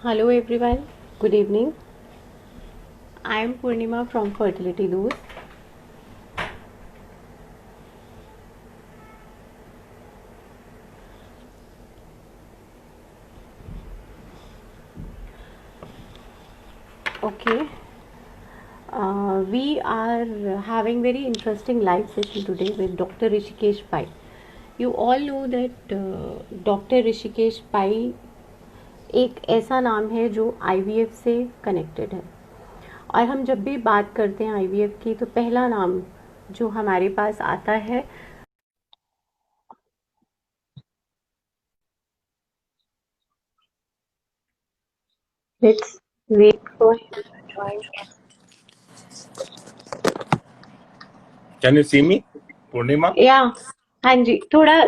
Hello everyone, good evening. I am Purnima from Fertility Dost. Okay, we are having very interesting live session today with Dr. Rishikesh Pai. You all know that Dr. Rishikesh Pai एक ऐसा नाम है जो IVF से connected है, और हम जब भी बात करते हैं IVF की तो पहला नाम जो हमारे पास आता है Let's wait for him to join. Can you see me, Purnima? Yeah, हाँ जी, थोड़ा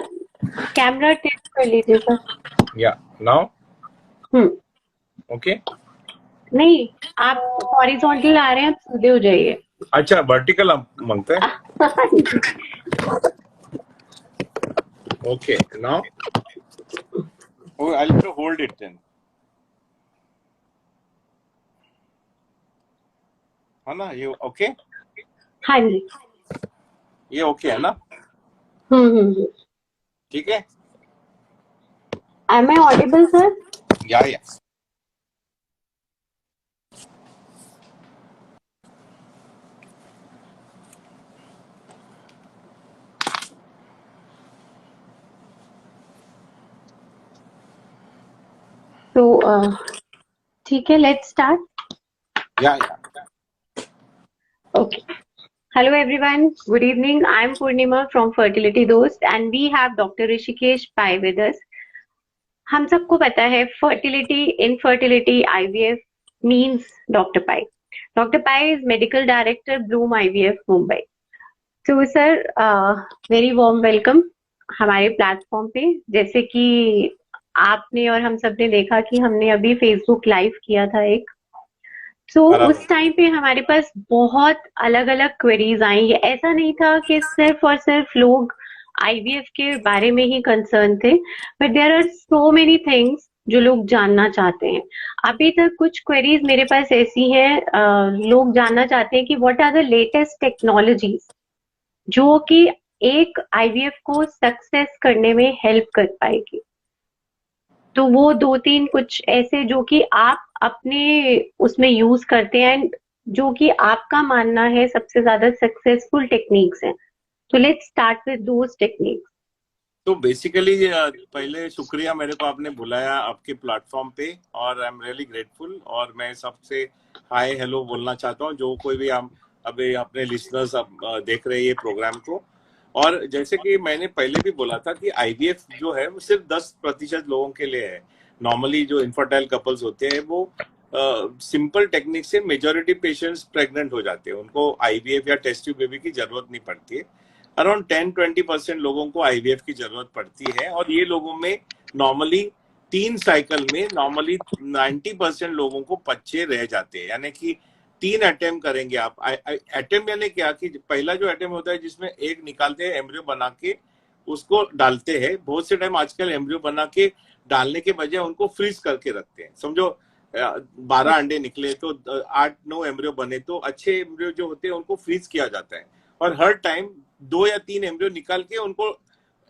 कैमरा टिल्ट कर लीजिए सर. Yeah. Now? Okay. नहीं, आप हॉरिजॉन्टल आ रहे हैं, आप सीधे हो जाइए. अच्छा, वर्टिकल आप मांगते हैं? Okay. Now? Oh, I'll have to hold it then. है ना? ये okay? हाँ जी. ये okay है ना? ठीक है? Am I audible, sir? Yeah. तो ठीक है, let's start. Yeah. Okay. Hello everyone, good evening. I am Purnima from Fertility Dost and we have Dr. Rishikesh Pai with us. हम सबको पता है fertility, infertility, IVF means Dr. Pai. Dr. Pai is Medical Director, Bloom IVF, Mumbai. So sir, very warm welcome हमारे platform पे. जैसे कि आपने और हम सब ने देखा कि हमने अभी फेसबुक लाइव किया था एक, तो उस टाइम पे हमारे पास बहुत अलग अलग क्वेरीज आई. ऐसा नहीं था कि सिर्फ और सिर्फ लोग IVF के बारे में ही कंसर्न थे, but there are so many things जो लोग जानना चाहते हैं. अभी तक कुछ क्वेरीज मेरे पास ऐसी हैं, लोग जानना चाहते हैं कि what are the latest technologies जो कि एक IVF को सक्सेस करने में हेल्प कर पाएगी. तो वो 2-3 कुछ ऐसे जो कि आप अपने उसमें यूज करते हैं, जो कि आपका मानना है सबसे ज्यादा सक्सेसफुल टेक्निक्स हैं. तो let's start with those techniques. तो बेसिकली पहले शुक्रिया मेरे को आपने बुलाया आपके प्लेटफॉर्म पे, और आई एम रियली ग्रेटफुल. और मैं सबसे हाय हेलो बोलना चाहता हूँ जो कोई भी हम अभी अपने लिसनर्स देख रहे हैं ये प्रोग्राम को. और जैसे कि मैंने पहले भी बोला था कि IVF जो है वो सिर्फ 10% लोगों के लिए है. नॉर्मली जो इनफर्टाइल कपल्स होते हैं वो सिंपल टेक्निक से मेजॉरिटी पेशेंट्स प्रेग्नेंट हो जाते हैं. उनको IVF या टेस्ट ट्यूब बेबी की जरूरत नहीं पड़ती है. अराउंड 10-20% लोगों को IVF की जरूरत पड़ती है, और ये लोगों में नॉर्मली 3 साइकिल में नॉर्मली 90% लोगों को बच्चे रह जाते हैं. यानी कि 3 अटेम्प्ट करेंगे आप. अटेम्प्ट यानी क्या कि पहला जो अटेम्प्ट होता है जिसमें एक निकालते हैं एम्ब्रियो बना के उसको डालते हैं. बहुत से टाइम आजकल एम्ब्रियो बना के डालने के बजाय उनको फ्रीज करके रखते हैं. समझो 12 अंडे निकले तो 8-9 एम्ब्रियो बने, तो अच्छे एम्ब्रियो जो होते हैं उनको फ्रीज किया जाता है, और हर टाइम 2 या 3 एम्ब्रियो निकाल के उनको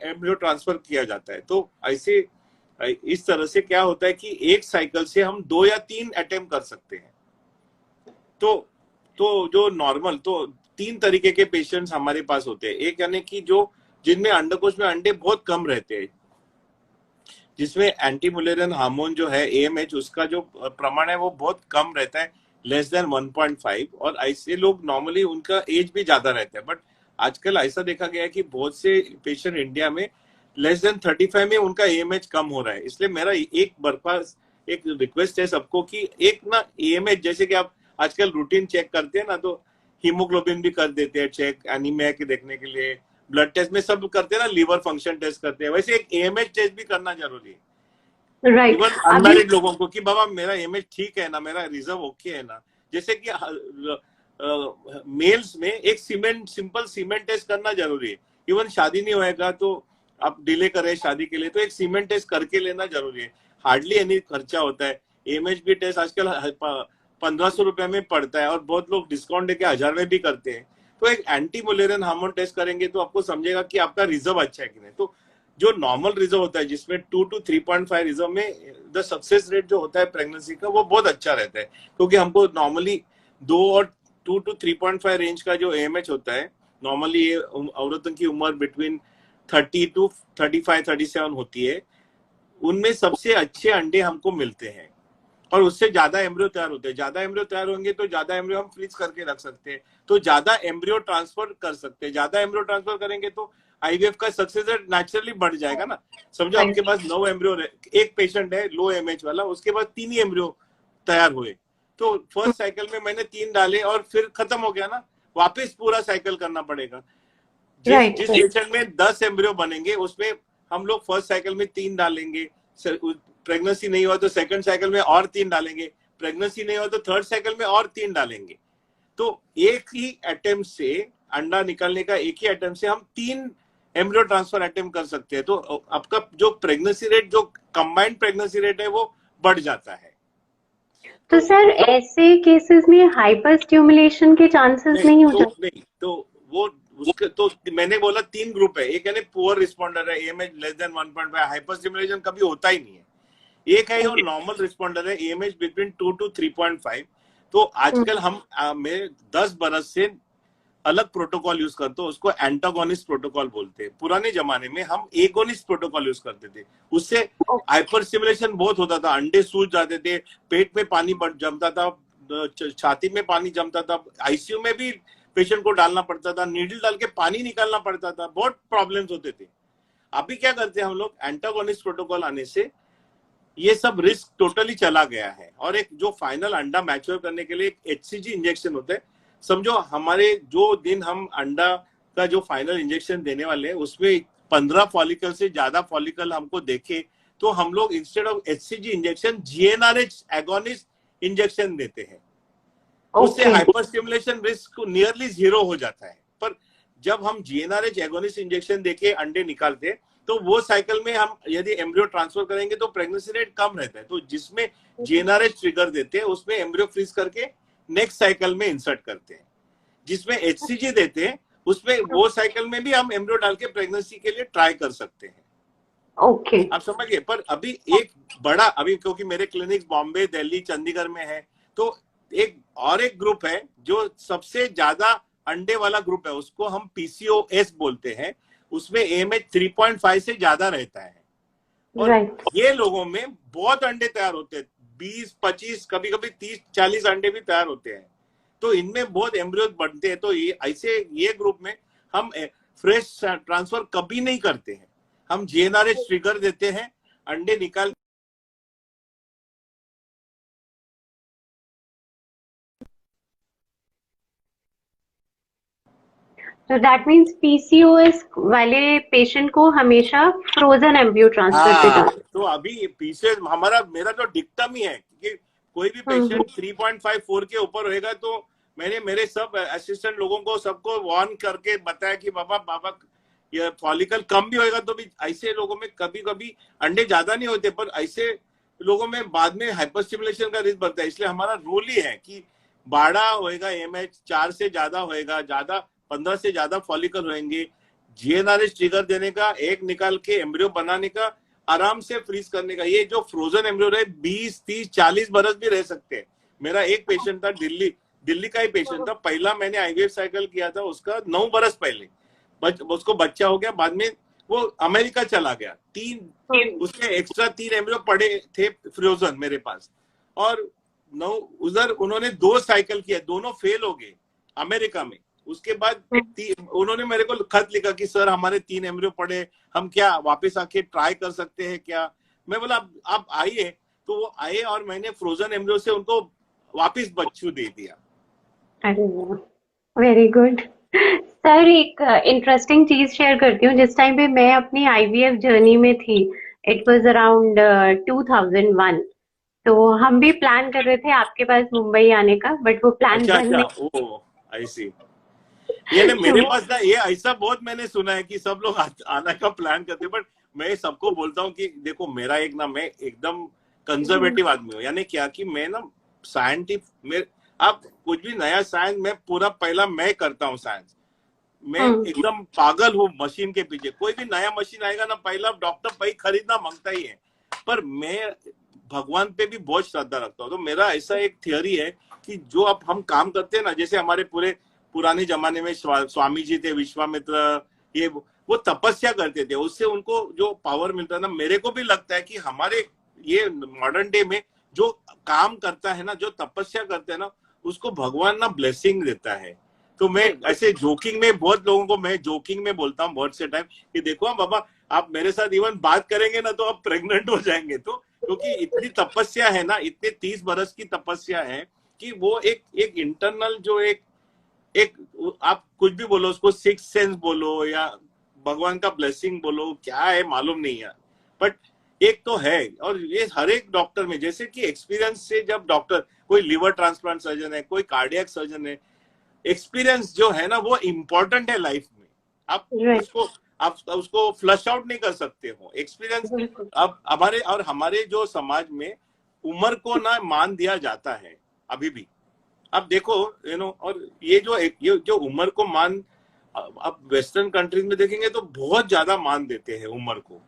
एम्ब्रियो ट्रांसफर किया जाता है. तो ऐसे इस तरह से क्या होता है कि एक साइकिल से हम 2 या 3 अटेम्प्ट कर सकते हैं. तो जो नॉर्मल तो 3 तरीके के पेशेंट्स हमारे पास होते हैं. एक यानी कि जो जिनमें अंडकोश में अंडे बहुत कम रहते हैं, जिसमें एंटीमुलेरियन हार्मोन जो है AMH उसका जो प्रमाण है वो बहुत कम रहता है, लेस देन 1.5. और ऐसे लोग नॉर्मली उनका एज भी ज्यादा रहता है. बट आजकल ऐसा देखा गया है कि बहुत से पेशेंट इंडिया में लेस देन 35 में उनका AMH कम हो रहा है. इसलिए मेरा एक रिक्वेस्ट है सबको कि एक ना AMH, जैसे कि आप आजकल रूटीन चेक करते हैं ना, तो हीमोग्लोबिन भी कर देते हैं चेक, एनीमिया के देखने के लिए ब्लड टेस्ट में सब करते हैं ना, लीवर फंक्शन टेस्ट करते हैं, वैसे एक AMH टेस्ट भी करना जरूरी है. राइट. इवन अनमैरिड लोगों को कि बाबा मेरा AMH ठीक है ना, मेरा रिजर्व ओके है ना. जैसे कि मेल्स में एक सिंपल सीमेंट टेस्ट करना जरूरी है। इवन शादी नहीं होएगा तो आप डिले करें शादी के लिए तो एक सीमेंट टेस्ट करके लेना जरूरी है। हार्डली एनी खर्चा होता है। एमएचबी टेस्ट आजकल 1500 रुपए में पड़ता है और बहुत लोग डिस्काउंट देके 1000 में भी करते हैं। तो एक एंटी मुलेरियन हार्मोन टेस्ट करेंगे तो आपको समझेगा कि आपका रिजर्व अच्छा है कि नहीं। तो जो नॉर्मल रिजर्व होता है जिसमें 2 to 3.5 रिजर्व में द सक्सेस रेट जो होता है प्रेगनेंसी का वो बहुत अच्छा रहता है, क्योंकि हमको नॉर्मली 2 to 3.5 रेंज का जो एएमएच होता है, नॉर्मली ये औरतों की उम्र बिटवीन 30 to 35 37 होती है, उनमें सबसे अच्छे अंडे हमको मिलते हैं और उससे ज्यादा एम्ब्रियो तैयार होते हैं। ज्यादा एम्ब्रियो तैयार होंगे तो ज्यादा एम्ब्रियो हम फ्रीज करके रख सकते हैं, तो ज्यादा एम्ब्रियो ट्रांसफर कर सकते हैं। ज्यादा एम्ब्रियो ट्रांसफर करेंगे तो आईवीएफ का सक्सेस रेट नेचुरली बढ़ जाएगा ना। समझो आपके पास 9 एम्ब्रियो, एक पेशेंट है लो एमएच वाला, उसके बाद 3 ही एम्ब्रियो तैयार हुए, तो फर्स्ट साइकिल में मैंने 3 डाले और फिर खत्म हो गया ना, वापस पूरा साइकिल करना पड़ेगा। जिस पेशेंट में 10 एम्ब्रियो बनेंगे उसमें हम लोग फर्स्ट साइकिल में 3 डालेंगे, प्रेगनेंसी नहीं हुआ तो सेकंड साइकिल में और 3 डालेंगे, प्रेगनेंसी नहीं हुआ तो थर्ड साइकिल में और 3 डालेंगे। तो एक ही अटेम्प्ट से अंडा निकालने का, एक ही अटेम्प्ट से हम 3 एम्ब्रियो ट्रांसफर अटेम्प्ट कर सकते हैं। तो आपका जो प्रेगनेंसी रेट, जो कंबाइंड प्रेगनेंसी रेट है वो बढ़ जाता है। तो सर ऐसे केसेस में हाइपर स्टिमुलेशन के चांसेस नहीं हो जाते? नहीं, तो वो उसके तो मैंने बोला 3 ग्रुप है। एक है पुअर रिस्पॉन्डर है, AMH less than 1.5, hyper stimulation कभी होता ही नहीं है। एक है जो नॉर्मल रिस्पॉन्डर है, एएमएच बिटवीन 2 to 3.5। तो आजकल हम मैं 10 बरस से अलग प्रोटोकॉल यूज करते हैं, उसको एंटागोनिस्ट प्रोटोकॉल बोलते हैं। पुराने जमाने में हम एगोनिस्ट प्रोटोकॉल यूज करते थे, उससे हाइपर स्टिमुलेशन बहुत होता था, अंडे सूज जाते थे, पेट में पानी जमता था, छाती में पानी जमता था, आईसीयू में भी पेशेंट को डालना पड़ता था, नीडल डाल के पानी निकालना पड़ता था, बहुत प्रॉब्लम्स होते थे। अभी क्या करते हैं हम लोग, एंटागोनिस्ट प्रोटोकॉल आने से ये सब रिस्क टोटली चला गया है। और एक जो फाइनल अंडा मैच्योर करने के लिए एक एचसीजी इंजेक्शन होता है। समझो हमारे जो दिन हम अंडा का जो फाइनल इंजेक्शन देने वाले हैं उसमें 15 फॉलिकल से ज्यादा फॉलिकल हमको देखे तो हम लोग instead of HCG injection GnRH agonist injection देते हैं। उससे हाइपर स्टिमुलेशन रिस्क नियरली 0 हो जाता है। पर जब हम जीएनआरएच एगोनिस्ट इंजेक्शन देके अंडे निकालते हैं तो वो साइकिल में हम यदि एम्ब्रियो ट्रांसफर करेंगे तो प्रेगनेंसी रेट कम रहता है। तो जिसमें जीएनआरएच ट्रिगर देते हैं उसमें एम्ब्रियो फ्रीज करके नेक्स्ट साइकिल में इंसर्ट करते हैं। जिसमें एचसीजी देते हैं उसमें वो साइकिल में भी हम एम्ब्रियो डाल के प्रेगनेंसी के लिए ट्राई कर सकते हैं। ओके, आप समझिए। पर अभी एक बड़ा, अभी क्योंकि मेरे क्लिनिक्स बॉम्बे, दिल्ली, चंडीगढ़ में है, तो एक ग्रुप है जो सबसे ज्यादा अंडे वाला ग्रुप है, उसको हम पीसीओएस बोलते हैं। उसमें एएमएच 3.5 से ज्यादा रहता है और ये लोगों में बहुत अंडे तैयार होते हैं, 20-25 कभी कभी 30-40 अंडे भी तैयार होते हैं। तो इनमें बहुत एम्ब्रियो बनते हैं। तो ये ग्रुप में हम फ्रेश ट्रांसफर कभी नहीं करते हैं, हम जीएनआरएच ट्रिगर देते हैं, अंडे निकाल। तो दैट मींस पीसीओएस वाले पेशेंट को हमेशा फ्रोजन एम्ब्रियो ट्रांसफर पे जाना। तो अभी पीसीओएस मेरा तो डिक्टम ही है कि कोई भी पेशेंट 3.54 के ऊपर होएगा तो मैंने मेरे सब असिस्टेंट लोगों को सबको वार्न करके बताया कि बाबा ये फॉलिकल कम भी होएगा तो भी ऐसे लोगों में कभी कभी अंडे ज्यादा नहीं होते, पर ऐसे लोगों में बाद में हाइपर स्टिमुलेशन का रिस्क बनता है। इसलिए हमारा रूल ही है कि बड़ा होएगा एमएच 4 से ज्यादा होएगा, 15 से ज्यादा फॉलिकल होंगे, जीएनआरएच ट्रिगर देने का, एक निकाल के एम्ब्रियो बनाने का, आराम से फ्रीज करने का। ये जो फ्रोजन एम्ब्रियो रहे 20-30-40 बरस भी रह सकते हैं। मेरा एक पेशेंट था, दिल्ली का ही पेशेंट था, पहला मैंने आईवीएफ साइकिल किया था उसका 9 बरस पहले, उसको बच्चा हो गया, बाद में वो अमेरिका चला गया। उसके एक्स्ट्रा 3 एम्ब्रियो पड़े थे फ्रोजन मेरे पास, और उधर उन्होंने 2 साइकिल किया, दोनों फेल हो गए अमेरिका में। उसके बाद उन्होंने मेरे को खत लिखा कि सर हमारे 3 एम्ब्रियो पड़े, हम क्या वापस आके ट्राई कर सकते हैं क्या? मैं बोला आप आइए। तो वो आए और मैंने फ्रोजन एम्ब्रियो से उनको वापस बच्चू दे दिया। Very good sir. एक इंटरेस्टिंग चीज शेयर करती हूँ। जिस टाइम पे मैं अपनी आईवीएफ जर्नी में थी, इट वाज अराउंड 2001, तो हम भी प्लान कर रहे थे आपके पास मुंबई आने का, बट वो प्लान बन नहीं। आई सी। ये ना मेरे पास ना ये ऐसा बहुत मैंने सुना है कि सब लोग आने का प्लान करते हैं, बट मैं सबको बोलता हूँ कि देखो मेरा एक ना, मैं एकदम कंजर्वेटिव आदमी हूँ। यानी क्या कि मैं ना साइंटिफिक, आप कुछ भी नया साइंस में पूरा पहला मैं करता हूँ साइंस। मैं एकदम पागल हूँ मशीन के पीछे। कोई भी नया मशीन आएगा ना, पहला डॉक्टर भाई खरीदना मांगता ही है। पर मैं भगवान पे भी बहुत श्रद्धा रखता हूँ। तो मेरा ऐसा एक थियोरी है कि जो अब हम काम करते हैं ना, जैसे हमारे पूरे पुराने जमाने में स्वामी जी थे, विश्वामित्र, ये वो तपस्या करते थे, उससे उनको जो पावर मिलता है ना, मेरे को भी लगता है कि हमारे ये मॉडर्न डे में जो काम करता है ना, जो तपस्या करते हैं ना, उसको भगवान ना ब्लेसिंग देता है। तो मैं ऐसे जोकिंग में बहुत लोगों को मैं जोकिंग में बोलता हूँ बहुत से टाइम कि देखो बाबा, आप मेरे साथ इवन बात करेंगे ना तो आप प्रेग्नेंट हो जाएंगे। तो क्योंकि इतनी तपस्या है ना, इतने 30 बरस की तपस्या है कि वो एक इंटरनल जो एक आप कुछ भी बोलो उसको, सिक्स सेंस बोलो या भगवान का ब्लेसिंग बोलो, क्या है मालूम नहीं है, बट एक तो है। और ये हर एक डॉक्टर में, जैसे कि एक्सपीरियंस से, जब डॉक्टर कोई लिवर ट्रांसप्लांट सर्जन है, कोई कार्डियक सर्जन है, एक्सपीरियंस जो है ना वो इम्पोर्टेंट है लाइफ में। आप उसको आप उसको फ्लश आउट नहीं कर सकते हो एक्सपीरियंस। अब हमारे जो समाज में उम्र को ना मान दिया जाता है अभी भी। अब देखो और ये जो उम्र को मान, अब वेस्टर्न कंट्रीज में देखेंगे तो बहुत ज्यादा मान देते हैं उम्र को,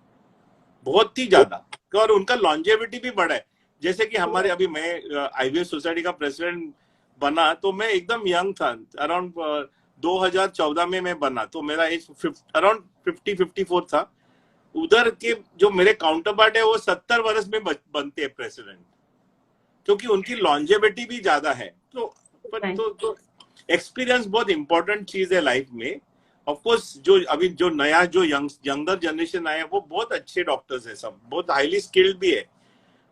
बहुत ही ज्यादा। और उनका लॉन्जेविटी भी बड़ा है। जैसे कि हमारे अभी मैं आईवीएफ सोसाइटी का प्रेसिडेंट बना तो मैं एकदम यंग था, अराउंड 2014 में मैं बना, तो मेरा एज अराउंड 50-54 था। उधर के जो मेरे काउंटर पार्ट है वो 70 वर्ष में बनते हैं प्रेसिडेंट, क्योंकि उनकी लॉन्जेविटी भी ज्यादा है। तो एक्सपीरियंस बहुत इंपॉर्टेंट चीज है लाइफ में। ऑफ कोर्स जो अभी जो नया जो यंगर जनरेशन आया है वो बहुत अच्छे डॉक्टर्स है, सब बहुत हाईली स्किल्ड भी है,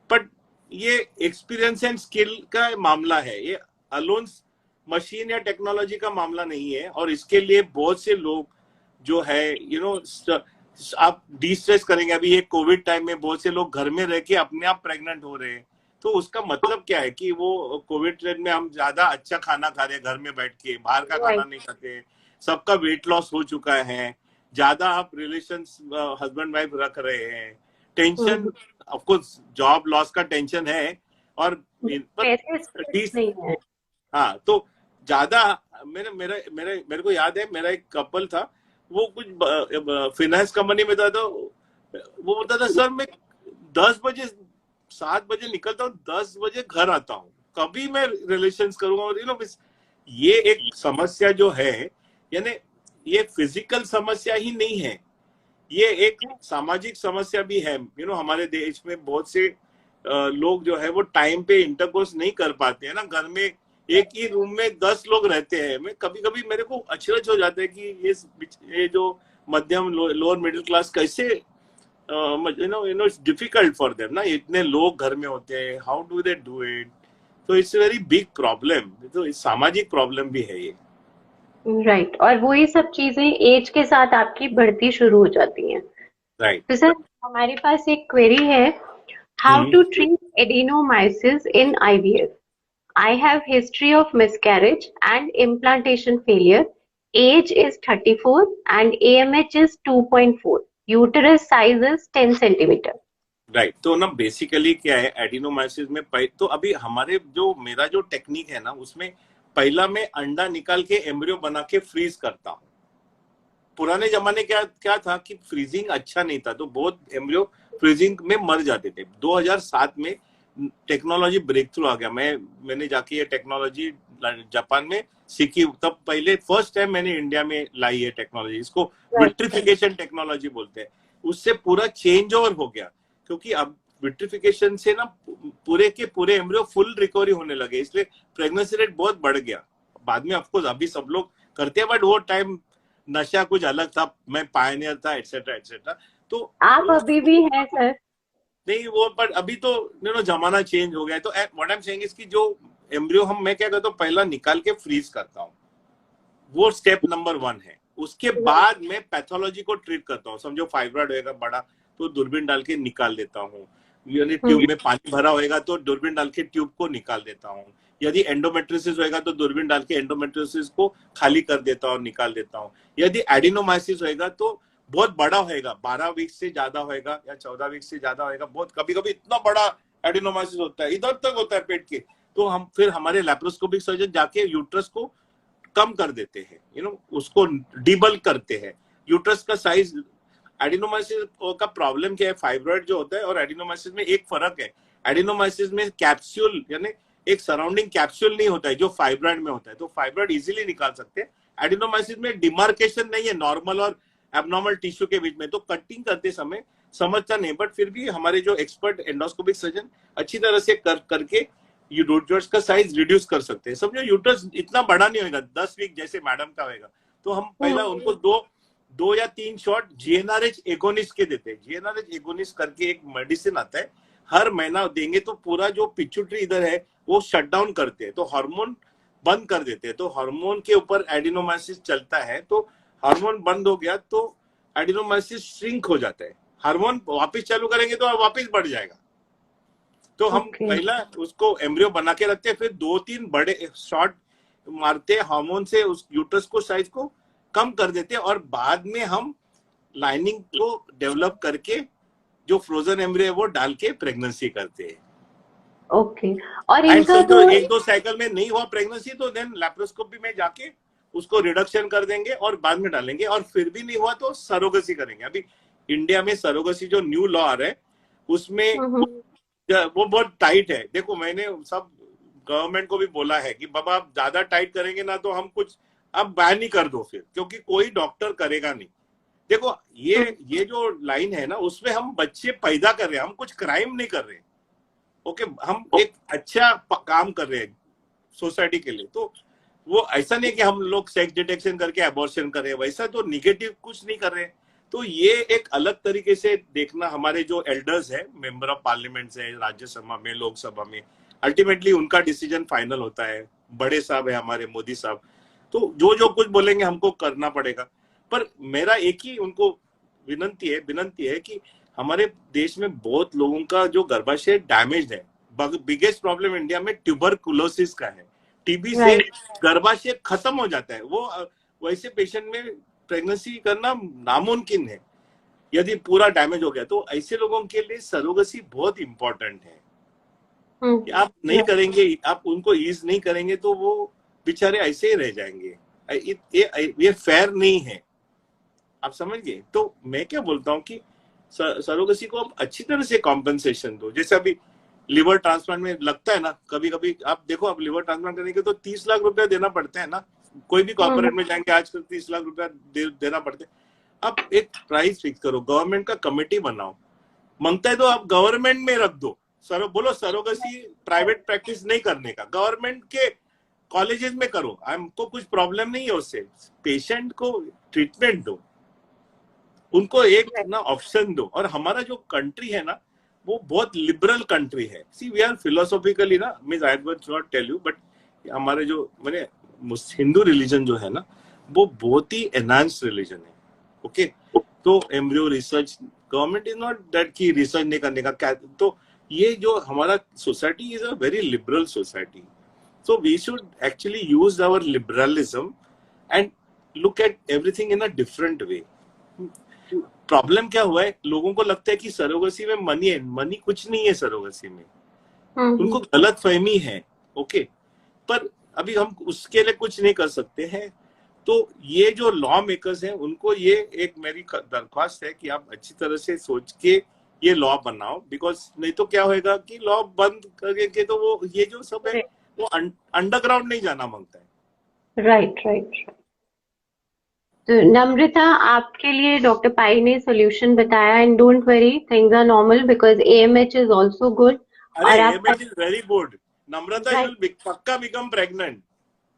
बट ये एक्सपीरियंस एंड स्किल का मामला है, ये अलोन मशीन या टेक्नोलॉजी का मामला नहीं है। और इसके लिए बहुत से लोग जो है आप डिस्ट्रेस करेंगे। अभी ये कोविड टाइम में बहुत से लोग घर में रह के अपने आप प्रेग्नेंट हो रहे हैं, तो उसका मतलब क्या है कि वो कोविड टाइम में हम ज्यादा अच्छा खाना खा रहे हैं, घर में बैठ के बाहर का खाना नहीं खाते, सबका वेट लॉस हो चुका है, ज्यादा आप रिलेशन हस्बैंड वाइफ रख रहे हैं, tension, of course job loss का टेंशन है, और हाँ, तो ज्यादा मेरे को याद है, मेरा एक कपल था, वो कुछ फाइनेंस कंपनी में था, तो वो बोलता था सर मैं 7 बजे निकलता हूँ, 10 बजे घर आता हूँ, कभी मैं रिलेशंस करूंगा। और ये एक समस्या जो है, यानी ये फिजिकल समस्या ही नहीं है, ये एक सामाजिक समस्या भी है। हमारे देश में बहुत से लोग जो है वो टाइम पे इंटरकोर्स नहीं कर पाते हैं ना। घर में एक ही रूम में 10 लोग रहते हैं। मैं कभी कभी मेरे को अचरज हो जाता है कि ये जो मध्यम लोअर मिडिल क्लास कैसे इट्स डिफिकल्ट फॉर देम ना, इतने लोग घर में होते हैं, how do they do it. तो इट्स वेरी बिग प्रॉब्लम, तो सामाजिक प्रॉब्लम भी है ये। राइट और वो ये सब चीजें एज के साथ आपकी बढ़ती शुरू हो जाती हैं। राइट। तो सर हमारे पास एक क्वेरी है, how to treat adenomyosis in IVF? I have history of miscarriage and implantation failure. Age is 34 and AMH is 2.4. Uterus size is 10 centimeter. Right. तो ना बेसिकली क्या है एडिनोमाइसिस में, तो अभी हमारे जो मेरा जो टेक्निक है ना, उसमें पहला मैं अंडा निकाल के एम्ब्रियो बना के फ्रीज करता हूँ। पुराने जमाने क्या था कि फ्रीजिंग अच्छा नहीं था, तो बहुत एम्ब्रियो फ्रीजिंग में मर जाते थे। 2007 में टेक्नोलॉजी ब्रेक थ्रू आ गया। मैंने जाके ये टेक्नोलॉजी जापान में सीखी, तब पहले फर्स्ट टाइम मैंने इंडिया में लाई है टेक्नोलॉजी। इसको विट्रिफिकेशन टेक्नोलॉजी बोलते हैं। उससे पूरा चेंज ओवर हो गया, क्योंकि अब विट्रिफिकेशन से ना पूरे के पूरे एम्ब्रियो फुल रिकवरी होने लगे, इसलिए प्रेगनेंसी रेट बहुत बढ़ गया। बाद में ऑफकोर्स अभी सब लोग करते हैं, बट वो टाइम नशा कुछ अलग था, मैं पायनियर था, एटसेट्रा एटसेट्रा। तो आप अभी भी हैं सर? नहीं वो, पर अभी तो जमाना चेंज हो गया है। तो what I am saying is कि जो एम्ब्रियो मैं क्या करता हूँ, पहला निकाल के फ्रीज करता हूँ, वो स्टेप नंबर 1 है। उसके बाद मैं पैथोलॉजी को ट्रीट करता हूँ। समझो फाइब्रॉइड होएगा बड़ा, तो दूरबीन डाल के निकाल देता हूँ, यानी ट्यूब में पानी भरा होएगा तो दूरबीन डाल के ट्यूब को निकाल देता हूँ, यदि एंडोमेट्रियोसिस होएगा तो दूरबीन डाल के एंडोमेट्रियोसिस को खाली कर देता हूँ, निकाल देता हूँ। यदि एडिनोमाइसिस होएगा तो बहुत बड़ा होएगा, 12 वीक से ज्यादा होएगा या 14 वीक से ज्यादा होएगा, बहुत कभी कभी इतना बड़ा एडिनोमाइसिस होता है, इधर तक होता है पेट के, तो हम फिर हमारे लैप्रोस्कोपिक सर्जन जाके यूट्रस को कम कर देते हैं, उसको डीबल्क करते हैं। यूट्रस का साइज, एडिनोमाइसिस का प्रॉब्लम क्या है, फाइब्रॉइड जो होता है और एडिनोमाइसिस में एक फर्क है। एडिनोमाइसिस में कैप्सूल यानी एक सराउंडिंग कैप्सूल नहीं होता है जो फाइब्रॉइड में होता है, तो फाइब्रॉइड इजीली निकाल सकते हैं। एडिनोमाइसिस में डिमार्केशन नहीं है नॉर्मल और एबनॉर्मल टिश्यू के बीच में, तो कटिंग करते समय समझता नहीं, बट फिर भी हमारे जो एक्सपर्ट एंडोस्कोपिक सर्जन अच्छी तरह से करके यूट्रस का साइज रिड्यूस कर सकते हैं। समझो यूट्रस इतना बड़ा नहीं होगा 10 वीक जैसे मैडम का होगा, तो हम पहला उनको दो या 3 शॉट जीएनआरएच एगोनिस्ट के देते हैं। जीएनआरएच एगोनिस्ट करके एक मेडिसिन आता है, हर महीना देंगे तो पूरा जो पिट्यूटरी इधर है वो शट डाउन करते हैं, तो हार्मोन बंद कर देते हैं, तो हार्मोन के ऊपर एडिनोमाइसिस चलता है, तो हार्मोन बंद हो गया तो एडिनोमाइसिस श्रिंक हो जाता है। हार्मोन वापस चालू करेंगे तो वापस बढ़ जाएगा। तो हम पहला उसको एम्ब्रियो बना के रखते हैं, फिर 2-3 बड़े शॉट मारते हैं हार्मोन से, उस यूट्रस को साइज को कम कर देते हैं, और बाद में हम लाइनिंग को डेवलप करके जो फ्रोजन एम्ब्रियो है वो डाल के प्रेगनेंसी करते हैं। ओके और इनका तो 1-2 साइकिल में नहीं हुआ प्रेगनेंसी तो देन लैप्रोस्कोपी में जाके उसको रिडक्शन कर देंगे और बाद में डालेंगे, और फिर भी नहीं हुआ तो सरोगेसी करेंगे। अभी इंडिया में सरोगेसी जो न्यू लॉ आ रहा है उसमें वो बहुत टाइट है। देखो मैंने सब गवर्नमेंट को भी बोला है कि बाबा आप ज्यादा टाइट करेंगे ना तो हम कुछ अब बैन ही कर दो फिर, क्योंकि कोई डॉक्टर करेगा नहीं। देखो ये जो लाइन है ना उसमें हम बच्चे पैदा कर रहे हैं, हम कुछ क्राइम नहीं कर रहे हैं। ओके, हम एक अच्छा काम कर रहे हैं सोसाइटी के लिए, तो वो ऐसा नहीं कि हम लोग सेक्स डिटेक्शन करके अबॉर्शन कर रहे हैं, वैसा तो निगेटिव कुछ नहीं कर रहे हैं। तो ये एक अलग तरीके से देखना, हमारे जो एल्डर्स है, मेंबर ऑफ पार्लियामेंट है, राज्यसभा में, लोकसभा में, अल्टीमेटली उनका डिसीजन फाइनल होता है। बड़े साहब है हमारे मोदी साहब, तो जो कुछ बोलेंगे हमको करना पड़ेगा। पर मेरा एक ही उनको विनंती है कि हमारे देश में बहुत लोगों का जो गर्भाशय डैमेज है। बिगेस्ट प्रॉब्लम इंडिया में ट्यूबरकुलोसिस का है, टीबी से गर्भाशय खत्म हो जाता है। वो वैसे पेशेंट में प्रेगनेंसी करना नामुमकिन है यदि पूरा डैमेज हो गया। तो ऐसे लोगों के लिए सरोगेसी बहुत इंपॉर्टेंट है। आप नहीं करेंगे, आप उनको ईज नहीं करेंगे तो वो बेचारे ऐसे ही रह जाएंगे। ये फेयर नहीं है, आप समझ गए। तो मैं क्या बोलता हूँ कि सरोगेसी को आप अच्छी तरह से कॉम्पेंसेशन दो। जैसे अभी लिवर ट्रांसप्लांट में लगता है ना, कभी कभी आप देखो, आप लिवर ट्रांसप्लांट करने के तो 30 लाख रुपया देना पड़ता है ना। कोई भी कॉर्पोरेट में जाएंगे आजकल 30 लाख रुपया देना पड़ता है। आप एक प्राइस फिक्स करो, गवर्नमेंट का कमेटी बनाओ, मांगता है तो आप गवर्नमेंट में रख दो। बोलो सरोगेसी प्राइवेट प्रैक्टिस नहीं करने का, गवर्नमेंट के कॉलेजेस में करो, हमको कुछ प्रॉब्लम नहीं है उससे। पेशेंट को ट्रीटमेंट दो, उनको एक ना ऑप्शन दो। और हमारा जो कंट्री है ना वो बहुत लिबरल कंट्री है। सी वी आर फिलोसॉफिकली ना, means I will not tell you, but हमारे जो मैंने हिंदू रिलीजन जो है ना वो बहुत ही एनहांस्ड रिलीजन है। ओके, तो embryo research, government is not that कि रिसर्च नहीं करने का क्या। तो ये जो हमारा society is a very liberal society, so we should actually use our liberalism and look at everything in a different way. Problem क्या हुआ है, लोगों को लगता है कि सरोगेसी में मनी है, मनी कुछ नहीं है सरोगेसी में, उनको गलत फहमी है। ओके, पर अभी हम उसके लिए कुछ नहीं कर सकते हैं। तो ये जो लॉ मेकर्स हैं उनको ये एक मेरी दरख्वास्त है कि आप अच्छी तरह से सोच के ये लॉ बनाओ, बिकॉज नहीं तो क्या होएगा कि लॉ बंद करके तो वो ये जो सब है वो अंडरग्राउंड नहीं जाना मांगता है। राइट। तो नम्रता, आपके लिए डॉक्टर पाई ने सोल्यूशन बताया, and don't worry, things are normal because AMH is also good. अरे AMH is very good, Namrata will पक्का बिकम प्रेग्नेंट।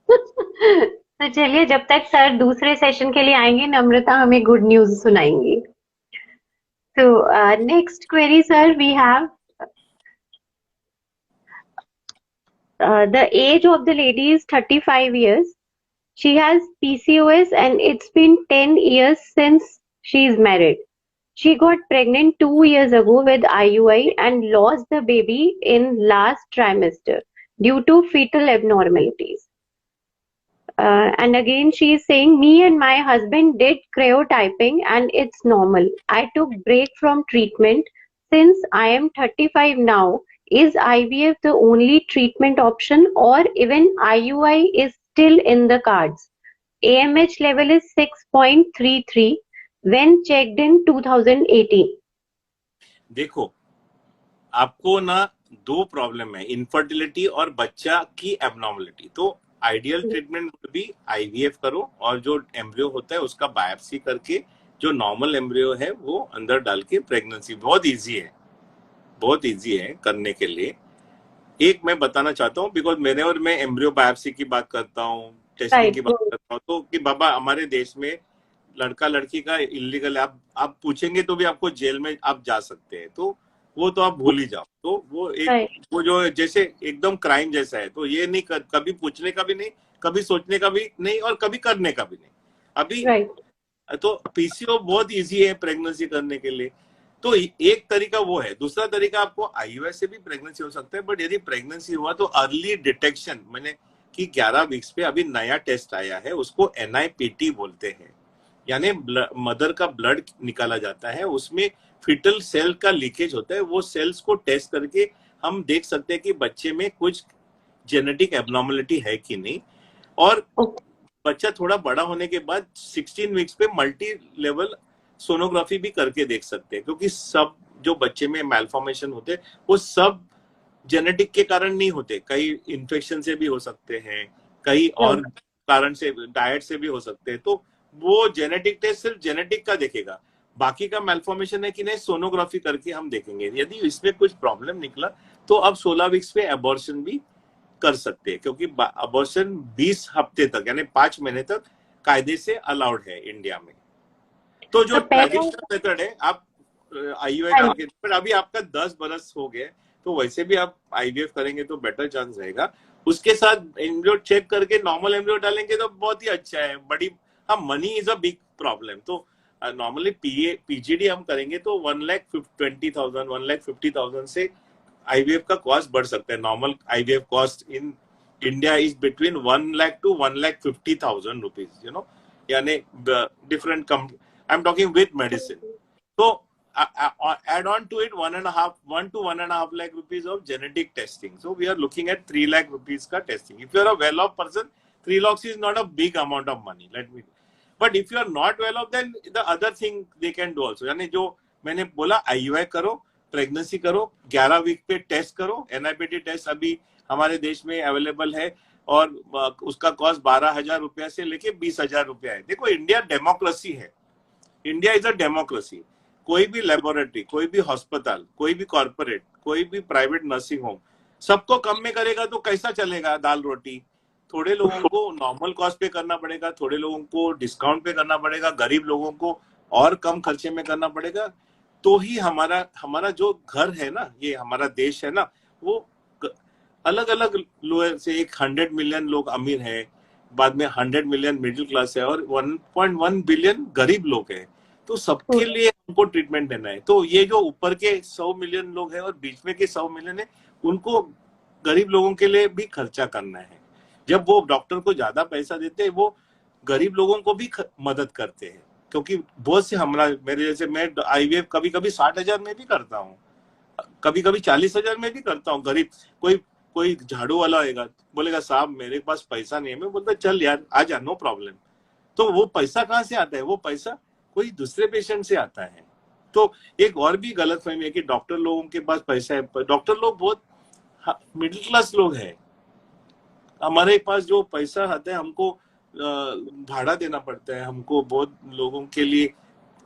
तो चलिए, जब तक सर दूसरे सेशन के लिए आएंगे, नम्रता हमें गुड न्यूज सुनाएंगी। तो next query sir, we have the age of the lady is 35 years. She has PCOS and it's been 10 years since she is married. She got pregnant 2 years ago with IUI and lost the baby in last trimester. due to fetal abnormalities. And again, she is saying, me and my husband did cryotyping and it's normal. I took break from treatment. Since I am 35 now, is IVF the only treatment option or even IUI is still in the cards? AMH level is 6.33 when checked in 2018. देखो, आपको ना दो problem है, infertility और बच्चा की abnormality. तो ideal treatment would be IVF करो और जो एम्ब्रियो होता है उसका बायोप्सी करके जो नॉर्मल एम्ब्रियो है वो अंदर डाल के प्रेगनेंसी, बहुत इजी है, बहुत इजी है करने के लिए। एक मैं बताना चाहता हूँ, बिकॉज मैंने और मैं एम्ब्रियो बायोप्सी की बात करता हूँ, टेस्टिंग की बात करता हूँ, तो कि बाबा हमारे देश में लड़का लड़की का इलीगल, आप पूछेंगे तो भी आपको जेल में आप जा सकते हैं, तो वो तो आप भूल ही जाओ। तो वो एक वो जो जैसे एकदम क्राइम जैसा है, तो ये नहीं कभी पूछने का भी नहीं, कभी सोचने का भी नहीं और कभी करने का भी नहीं। अभी तो पीसीओ बहुत इजी है प्रेगनेंसी करने के लिए। तो एक तरीका वो है। दूसरा तरीका, आपको आईयूआई से भी प्रेगनेंसी हो सकता है, बट यदि प्रेगनेंसी हुआ तो अर्ली डिटेक्शन, मैंने कि 11 वीक्स पे अभी नया टेस्ट आया है, उसको एनआईपीटी बोलते हैं, यानी मदर का ब्लड निकाला जाता है, उसमें फिटल सेल का लीकेज होता है, वो सेल्स को टेस्ट करके हम देख सकते हैं कि बच्चे में कुछ जेनेटिक एबनॉर्मलिटी है कि नहीं। और बच्चा थोड़ा बड़ा होने के बाद 16 वीक्स पे मल्टी लेवल सोनोग्राफी भी करके देख सकते हैं, क्योंकि सब जो बच्चे में मैलफॉर्मेशन होते हैं वो सब जेनेटिक के कारण नहीं होते, कई इन्फेक्शन से भी हो सकते हैं, कई और कारण से, डाइट से भी हो सकते हैं। तो वो जेनेटिक टेस्ट सिर्फ जेनेटिक का देखेगा, बाकी का मैलफॉर्मेशन है कि नहीं सोनोग्राफी करके हम देखेंगे। यदि इसमें कुछ प्रॉब्लम निकला तो अब 16 वीक्स पे अबॉर्शन भी कर सकते हैं, क्योंकि अबॉर्शन 20 हफ्ते तक यानी 5 महीने तक कायदे से अलाउड है इंडिया में। तो जो ट्रेडिशनल मेथड है, आप आईयूआई करके, पर अभी आपका 10 बरस हो गए तो वैसे भी आप आईवीएफ करेंगे तो बेटर चांस रहेगा। उसके साथ एम्ब्रियो चेक करके नॉर्मल एम्ब्रियो डालेंगे तो बहुत ही अच्छा है। बड़ी, हाँ, money is a big problem. तो नॉर्मली पीजीडी हम करेंगे तो 1,20,000 1,50,000 से आईवीएफ का कॉस्ट बढ़ सकता है। Normal IVF cost in India is between 1 lakh to 1,50,000 rupees, यानी different I am talking with medicine. तो add on to it 1 to 1.5 lakh rupees of genetic testing. So we are looking at 3 lakh rupees ka testing. If you are a well-off person, 3 lakhs is not a big amount of money. But if you are not well-off, then the other thing they can do also. यानी जो मैंने बोला, IUI करो, pregnancy करो, 11 week पे test करो। एनआईपीटी test अभी हमारे देश में अवेलेबल है और उसका कॉस्ट 12,000 रुपया से लेके 20,000 रुपया है। देखो, इंडिया डेमोक्रेसी है, इंडिया इज अ डेमोक्रेसी। कोई भी लेबोरेटरी, कोई भी हॉस्पिटल, कोई भी कॉर्पोरेट, कोई भी प्राइवेट नर्सिंग होम सबको कम में करेगा तो कैसा चलेगा दाल रोटी? थोड़े लोगों को नॉर्मल कॉस्ट पे करना पड़ेगा, थोड़े लोगों को डिस्काउंट पे करना पड़ेगा, गरीब लोगों को और कम खर्चे में करना पड़ेगा। तो ही हमारा जो घर है ना, ये हमारा देश है ना, वो अलग अलग लोग से, एक 100 मिलियन लोग अमीर है, बाद में 100 मिलियन मिडिल क्लास है और 1.1 बिलियन गरीब लोग हैं। तो सबके लिए हमको ट्रीटमेंट देना है। तो ये जो ऊपर के 100 मिलियन लोग हैं और बीच में के 100 मिलियन है, उनको, गरीब लोगों के लिए भी खर्चा करना है। जब वो डॉक्टर को ज्यादा पैसा देते हैं, वो गरीब लोगों को भी मदद करते हैं, क्योंकि बहुत से मेरे जैसे, मैं आईवीएफ कभी कभी 60,000 में भी करता हूँ, कभी कभी 40,000 में भी करता हूँ। गरीब कोई झाड़ू वाला आएगा, बोलेगा साहब मेरे पास पैसा नहीं है, मैं बोलता चल यार आ जा, नो प्रॉब्लम। तो वो पैसा कहाँ से आता है? वो पैसा कोई दूसरे पेशेंट से आता है। तो एक और भी गलतफहमी है कि डॉक्टर लोगों के पास पैसा है। डॉक्टर लोग बहुत मिडिल क्लास लोग हैं। हमारे पास जो पैसा आता है, हमको भाड़ा देना पड़ता है, हमको बहुत लोगों के लिए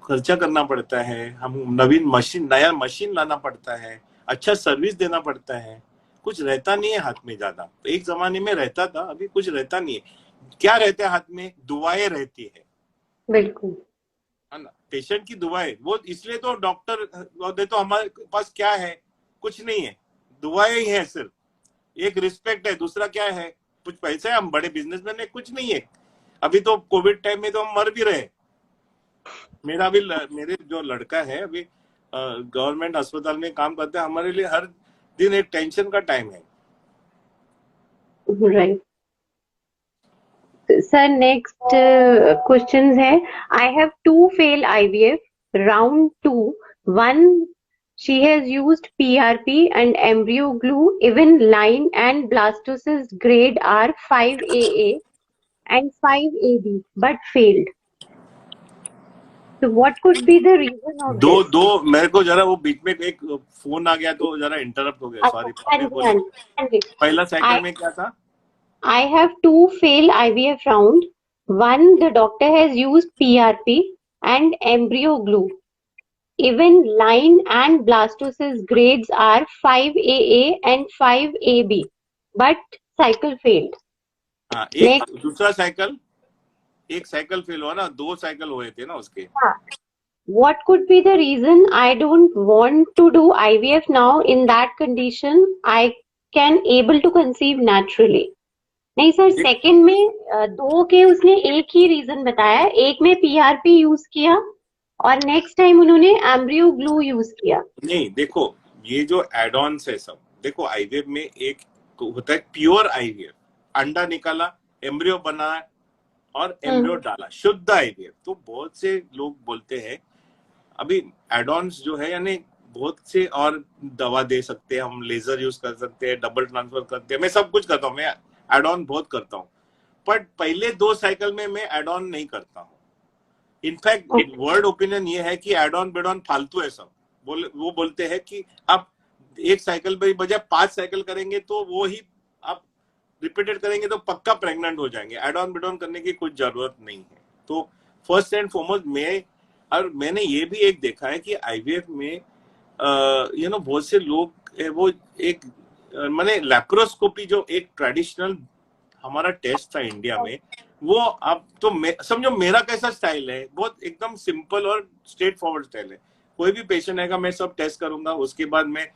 खर्चा करना पड़ता है, हम नया मशीन लाना पड़ता है, अच्छा सर्विस देना पड़ता है, कुछ रहता नहीं है हाथ में ज्यादा। तो एक जमाने में रहता था, अभी कुछ रहता नहीं है। क्या रहता है हाथ में? दुआएं रहती है, बिल्कुल, पेशेंट की दुआएं। वो इसलिए तो डॉक्टर, तो हमारे पास क्या है? कुछ नहीं है, दुआएं ही है सिर्फ। एक रिस्पेक्ट है, दूसरा क्या है? कुछ पैसा है, हम बड़े बिजनेसमैन है, कुछ नहीं है। अभी तो कोविड टाइम में तो हम मर भी रहे। मेरे जो लड़का है अभी गवर्नमेंट अस्पताल में काम करते हैं, हमारे लिए हर दिन एक टेंशन का टाइम है। राइट सर, नेक्स्ट क्वेश्चन है, I have to fail IVF round 2, one she has used PRP and embryo glue, even line and blastocyst grade are 5AA and 5AB but failed. So what could be the reason of दो this? दो मेरे को जरा वो बीच में एक phone आ गया तो जरा इंटरप्ट हो गया, सॉरी। पहला साइकिल में क्या था? I have two failed IVF round. One, the doctor has used PRP and embryo glue. Even line and blastocyst grades are 5AA and 5AB, but cycle failed. हाँ, एक Next, दूसरा cycle, एक cycle fail हुआ ना, 2 cycle हुए थे ना उसके। what could be the reason I don't want to do IVF now? In that condition, I can able to conceive naturally. नहीं सर, सेकंड में दो के उसने एक ही रीजन बताया, एक में पीआरपी यूज किया और नेक्स्ट टाइम उन्होंने एम्ब्रियो ग्लू यूज किया। नहीं, देखो ये जो एड ऑन्स है सब, देखो आईवीएफ में एक होता है प्योर आईवीएफ, अंडा निकाला, एम्ब्रियो बना और एम्ब्रियो डाला, शुद्ध आईवीएफ। तो बहुत से लोग बोलते हैं अभी एड ऑन्स जो है, यानी बहुत से और दवा दे सकते हैं हम, लेजर यूज कर सकते हैं, डबल ट्रांसफर करते हैं, मैं सब कुछ करता हूँ, मैं एड ऑन बहुत करता हूँ, बट पहले 2 साइकिल में मैं एड ऑन नहीं करता हूँ। इनफैक्ट वर्ड ओपिनियन ये है कि एड ऑन बेड ऑन फालतू है सब। वो बोलते हैं कि आप एक साइकिल पे बजाय 5 साइकिल करेंगे तो वो ही आप रिपीटेड करेंगे तो पक्का प्रेग्नेंट हो जाएंगे, एड ऑन बेड ऑन करने की कुछ जरूरत नहीं है। तो फर्स्ट एंड फॉरमोस्ट मैंने ये भी एक देखा है कि आईवीएफ में बहुत से लोग वो एक माने लैप्रोस्कोपी जो एक ट्रेडिशनल हमारा टेस्ट था इंडिया में, वो अब तो समझो मेरा कैसा स्टाइल है, बहुत एकदम सिंपल और स्ट्रेट फॉरवर्ड स्टाइल है। कोई भी पेशेंट आएगा, मैं सब टेस्ट करूंगा, उसके बाद मैं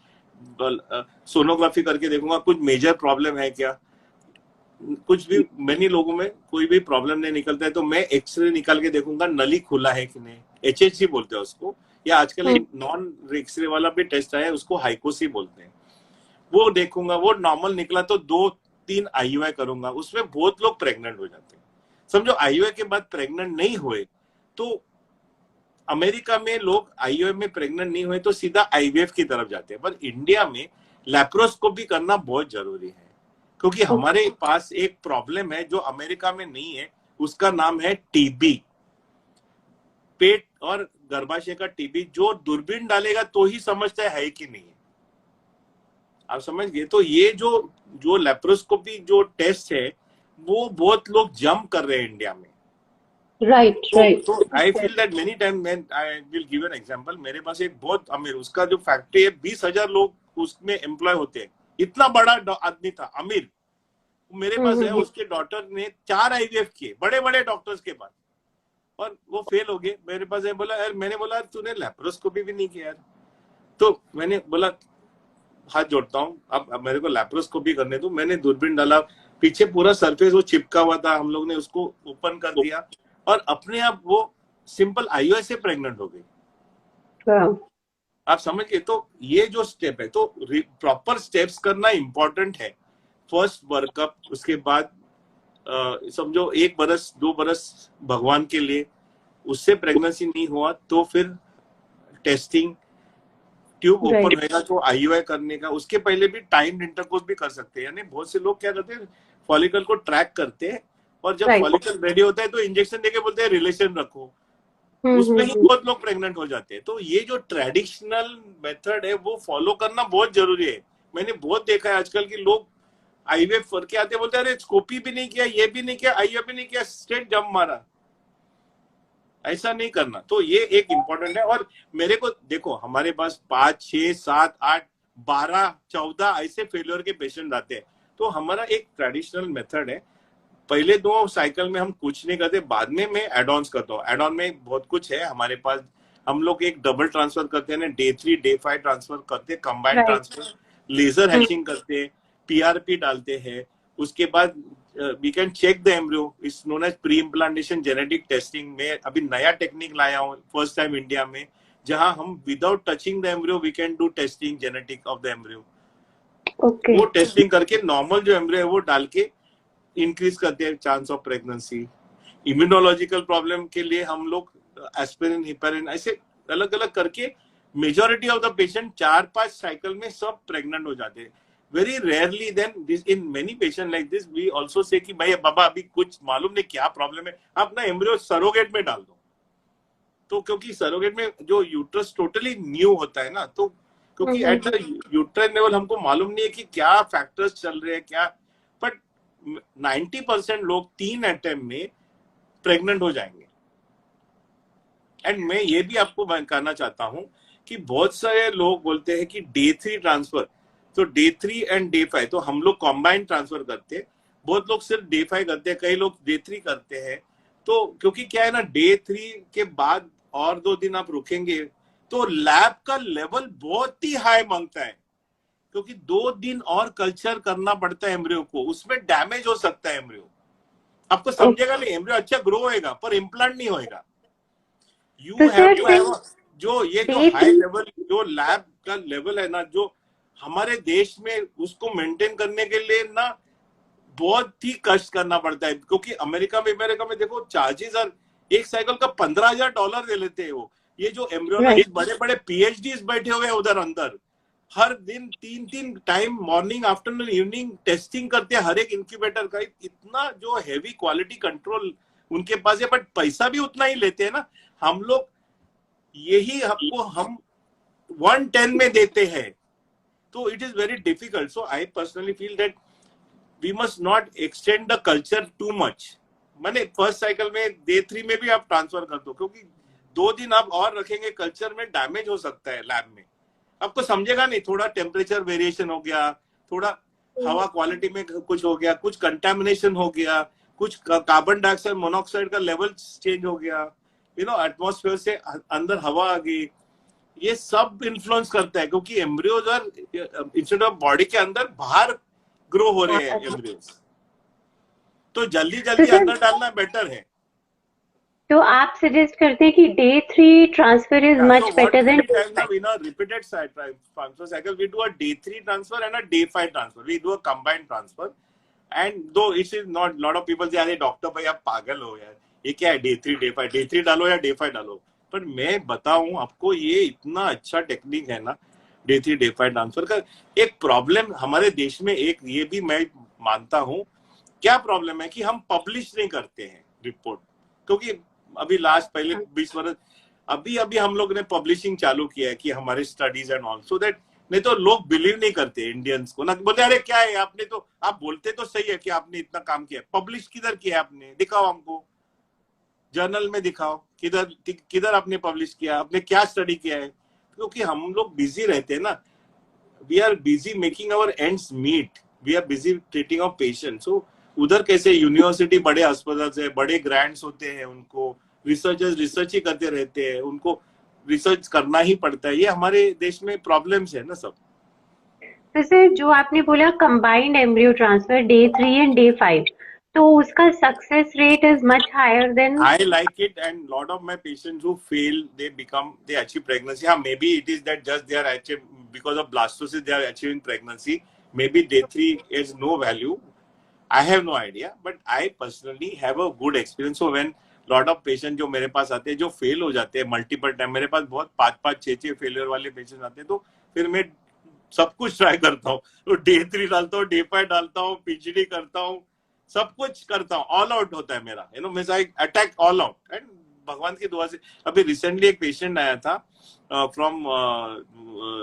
सोनोग्राफी करके देखूंगा कुछ मेजर प्रॉब्लम है क्या। कुछ भी मैंने लोगों में कोई भी प्रॉब्लम नहीं निकलता है तो मैं एक्सरे निकाल के देखूंगा नली खुला है कि नहीं, एचएचसी बोलते हैं उसको, या आजकल एक नॉन एक्सरे वाला भी टेस्ट आया है, उसको हाइकोसी बोलते हैं। वो देखूंगा, वो नॉर्मल निकला तो 2-3 आईयूआई करूंगा, उसमें बहुत लोग प्रेग्नेंट हो जाते हैं। समझो आईयूआई के बाद प्रेग्नेंट नहीं हुए तो अमेरिका में लोग आईयूआई में प्रेग्नेंट नहीं हुए तो सीधा आईवीएफ की तरफ जाते हैं, पर इंडिया में लैप्रोस्कोपी करना बहुत जरूरी है, क्योंकि हमारे पास एक प्रॉब्लम है जो अमेरिका में नहीं है, उसका नाम है टीबी, पेट और गर्भाशय का टीबी, जो दूरबीन डालेगा तो ही समझता है कि नहीं है। आप समझ गए? तो ये जो लैप्रोस्कोपी जो टेस्ट है वो बहुत लोग जंप कर रहे हैं इंडिया में। Right right. तो I feel that many time, I will give an example. मेरे पास एक बहुत अमीर, उसका जो फैक्ट्री है 20,000 लोग उसमें एम्प्लॉय होते हैं, इतना बड़ा आदमी था, अमीर। मेरे पास है, उसके डॉटर ने 4 आईवीएफ किए बड़े बड़े डॉक्टर्स के पास, और वो फेल हो गए। मेरे पास है, बोला यार, मैंने बोला तूने लैप्रोस्कोपी भी नहीं किया यार। तो मैंने बोला हाथ जोड़ता हूँ, अब मेरे को लैप्रोस्कोपी करने दो। मैंने दूरबीन डाला, पीछे पूरा सरफेस वो चिपका हुआ था, हम लोग ने उसको ओपन कर दिया और अपने आप वो सिंपल आईयूआई से प्रेग्नेंट हो गई। आप समझ गए? तो ये जो स्टेप है, तो प्रॉपर स्टेप्स करना इंपॉर्टेंट है। फर्स्ट वर्कअप, उसके बाद समझो 1 बरस 2 बरस भगवान के लिए, उससे प्रेगनेंसी नहीं हुआ तो फिर टेस्टिंग, ट्यूब ओपन होगा तो आईयूआई करने का। उसके पहले भी टाइम इंटरकोर्स भी कर सकते हैं, यानी बहुत से लोग क्या करते हैं, फॉलिकल को ट्रैक करते हैं और जब फॉलिकल रेडी होता है तो इंजेक्शन देके बोलते हैं रिलेशन रखो, उसमें ही बहुत लोग प्रेग्नेंट हो जाते हैं। तो ये जो ट्रेडिशनल मेथड है वो फॉलो करना बहुत जरूरी है। मैंने बहुत देखा है आजकल की लोग आईवीएफ करके आते, बोलते हैं अरे स्कोपी भी नहीं किया, ये भी नहीं किया, आईवीएफ भी नहीं किया, स्ट्रेट जंप मारा। ऐसा नहीं करना। तो ये एक इम्पोर्टेंट है। और मेरे को देखो, हमारे पास 5, 6, 7, 8, 12, 14 ऐसे फेलियर के पेशेंट आते हैं। तो हमारा एक ट्रेडिशनल मेथड है, पहले 2 साइकिल में हम कुछ नहीं करते, बाद में मैं एड ऑन्स करता हूँ। एड ऑन में बहुत कुछ है हमारे पास। हम लोग एक डबल ट्रांसफर करते हैं, डे 3 डे 5 ट्रांसफर करते हैं, कंबाइंड ट्रांसफर, लेजर हैचिंग करते हैं, पीआरपी डालते हैं। उसके बाद we can check the embryo, it's known as pre implantation genetic testing. में अभी नया टेक्निक लाया हूँ फर्स्ट टाइम इंडिया में, जहां हम without touching the embryo we can do testing genetic of the embryo. Okay. वो टेस्टिंग करके नॉर्मल जो एम्ब्रियो है वो डाल के इंक्रीज करते हैं chance of pregnancy. Immunological problem के लिए हम लोग एस्पिरिन, हिपेरिन ऐसे अलग अलग करके majority of the patient 4-5 cycle में सब प्रेग्नेंट हो जाते हैं। Very rarely then this in many patient like this we also say कि भाई बाबा अभी कुछ मालूम नहीं क्या प्रॉब्लम है, आप ना एम्ब्रियो सरोगेट में डाल दो। तो क्योंकि सरोगेट में जो यूट्रस टोटली न्यू होता है ना, तो क्योंकि एट द यूट्राइन लेवल हमको मालूम नहीं है कि क्या फैक्टर्स चल रहे हैं क्या, बट 90% लोग 3 अटेम्प्ट में प्रेग्नेंट हो जाएंगे। एंड मैं ये भी आपको कहना चाहता हूं कि बहुत सारे लोग बोलते हैं कि डे 3 ट्रांसफर, तो डे 3 एंड डे 5 तो हम लोग कॉम्बाइंड ट्रांसफर करते हैं, बहुत लोग सिर्फ डे 5 करते हैं, कई लोग डे 3 करते हैं। तो क्योंकि क्या है ना, डे 3 के बाद और 2 दिन आप रुकेंगे तो लैब का लेवल बहुत ही हाई मांगता है, क्योंकि 2 दिन और कल्चर करना पड़ता है एम्ब्रियो को, उसमें डैमेज हो सकता है एम्ब्रियो। आपको समझेगा नहीं, एम्ब्रियो अच्छा ग्रो होएगा पर इम्प्लांट नहीं होएगा। तो यू हैव सर टू फिर हैव जो ये जो डे हाई 3। लेवल जो लैब का लेवल है ना, जो हमारे देश में उसको मेंटेन करने के लिए ना बहुत ही कष्ट करना पड़ता है। क्योंकि अमेरिका में देखो चार्जेस और एक साइकिल का $15,000 दे लेते हैं वो। ये जो राइट। एम्ब्रियोलॉजिस्ट बड़े बड़े पीएचडी बैठे हुए हैं उधर अंदर, हर दिन 3-3 time morning afternoon evening testing करते हैं हर एक इंक्यूबेटर का। इतना जो हैवी क्वालिटी कंट्रोल उनके पास है, बट पैसा भी उतना ही लेते हैं ना। हम लोग यही आपको हम 110 में देते हैं, तो it is very difficult. So I personally feel that we must not extend the culture too much. मैंने फर्स्ट साइकिल में डे 3 में भी आप ट्रांसफर कर दो, क्योंकि 2 दिन आप और रखेंगे कल्चर में डैमेज हो सकता है लैब में, आपको समझेगा नहीं। थोड़ा टेम्परेचर वेरिएशन हो गया, थोड़ा हवा क्वालिटी में कुछ हो गया, कुछ कंटेमिनेशन हो गया, कुछ कार्बन डाइऑक्साइड मोनोऑक्साइड का लेवल चेंज हो गया, एटमॉस्फेयर से अंदर हवा आ गई, ये सब इन्फ्लुएंस करता है। क्योंकि embryos are instead of body के अंदर बाहर ग्रो हो रहे हैं एम्ब्रियोज, तो जल्दी तो जल्दी सर, अंदर डालना बेटर है। तो आप सजेस्ट करते हैं कि day 3 transfer is Yeah, so much what better we then did is now in a repeated transfer cycle, we do a day 3 transfer and a day 5 transfer. We do a combined transfer. And though it is not, lot of people say, अरे doctor भाई आप पागल हो यार, ये क्या है day 3 डालो या डे 5 डालो। पर मैं बताऊं आपको, ये इतना अच्छा टेक्निक है ना डे 3 डे 5 ट्रांसफर का। एक प्रॉब्लम हमारे देश में, एक ये भी मैं मानता हूं, क्या प्रॉब्लम है कि हम पब्लिश नहीं करते हैं रिपोर्ट। क्योंकि अभी लास्ट पहले 20 वर्ष अभी अभी हम लोग ने पब्लिशिंग चालू किया है कि हमारे studies and all, so that नहीं तो लोग बिलीव नहीं करते इंडियंस को ना, बोलते अरे क्या है आपने तो, आप बोलते तो सही है कि आपने इतना काम किया, पब्लिश किधर किया आपने, दिखाओ हमको, जर्नल में दिखाओ किधर किधर आपने पब्लिश किया, आपने क्या स्टडी किया है। क्योंकि हम लोग बिजी रहते हैं ना, we are busy making our ends meet, we are busy treating our patient. So उधर कैसे यूनिवर्सिटी बड़े अस्पताल से बड़े ग्रांट्स होते हैं, उनको रिसर्चर्स रिसर्च ही करते रहते हैं, उनको रिसर्च करना ही पड़ता है। ये हमारे देश में प्रॉब्लम्स है ना सब। तो सर जो आपने बोला combined embryo transfer day 3 and day 5, तो उसका success rate is much higher than. I like it, and lot of my patients who fail, they achieve pregnancy. Yeah, maybe it is that just they are achieving because of blastocyst, they are achieving pregnancy. Maybe day 3 is no value. I have no idea, but I personally have a good experience. So when lot of patient जो मेरे पास आते हैं जो fail हो जाते हैं multiple time, मेरे पास बहुत 5-5 6-6 फेलियर वाले पेशेंट आते हैं, तो फिर मैं सब कुछ ट्राई करता हूँ। तो डे 3 डालता हूँ, डे 5 डालता हूँ, पीजीडी करता हूँ, सब कुछ करता हूँ, ऑल आउट होता है मेरा, means I attack all out. And भगवान की दुआ से अभी रिसेंटली एक पेशेंट आया था from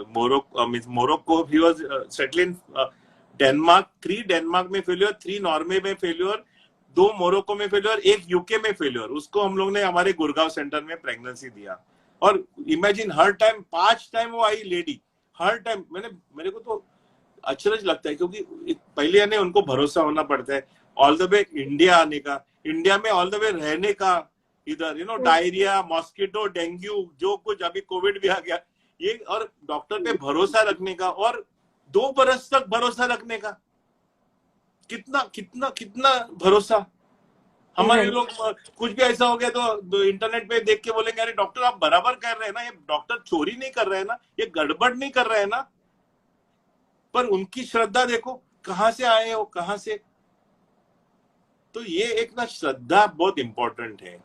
Morocco, he was settle in Denmark. 3 Denmark में फेल्योर, 3 नॉर्वे में फेल्योर, 2 मोरक्को में फेल्योर, 1 यूके में फेल्योर। उसको हम लोग ने हमारे गुड़गांव सेंटर में प्रेगनेंसी दिया। और इमेजिन हर टाइम 5 टाइम वो आई लेडी, हर टाइम मेरे को तो अचरज लगता है, क्योंकि पहले यानी उनको भरोसा होना पड़ता है ऑल द वे इंडिया आने का, इंडिया में ऑल द वे रहने का, इधर डायरिया, मॉस्किटो, डेंगू, जो कुछ, अभी कोविड भी आ गया, ये, और डॉक्टर पे भरोसा रखने का, और 2 बरस तक भरोसा रखने का, कितना कितना कितना भरोसा। हमारे लोग कुछ भी ऐसा हो गया तो इंटरनेट पे देख के बोलेंगे अरे डॉक्टर आप बराबर कर रहे हैं ना, ये डॉक्टर चोरी नहीं कर रहे हैं ना, ये गड़बड़ नहीं कर रहे हैं ना। पर उनकी श्रद्धा देखो कहाँ से आए हो, कहाँ से। तो ये एक ना श्रद्धा बहुत इंपॉर्टेंट है।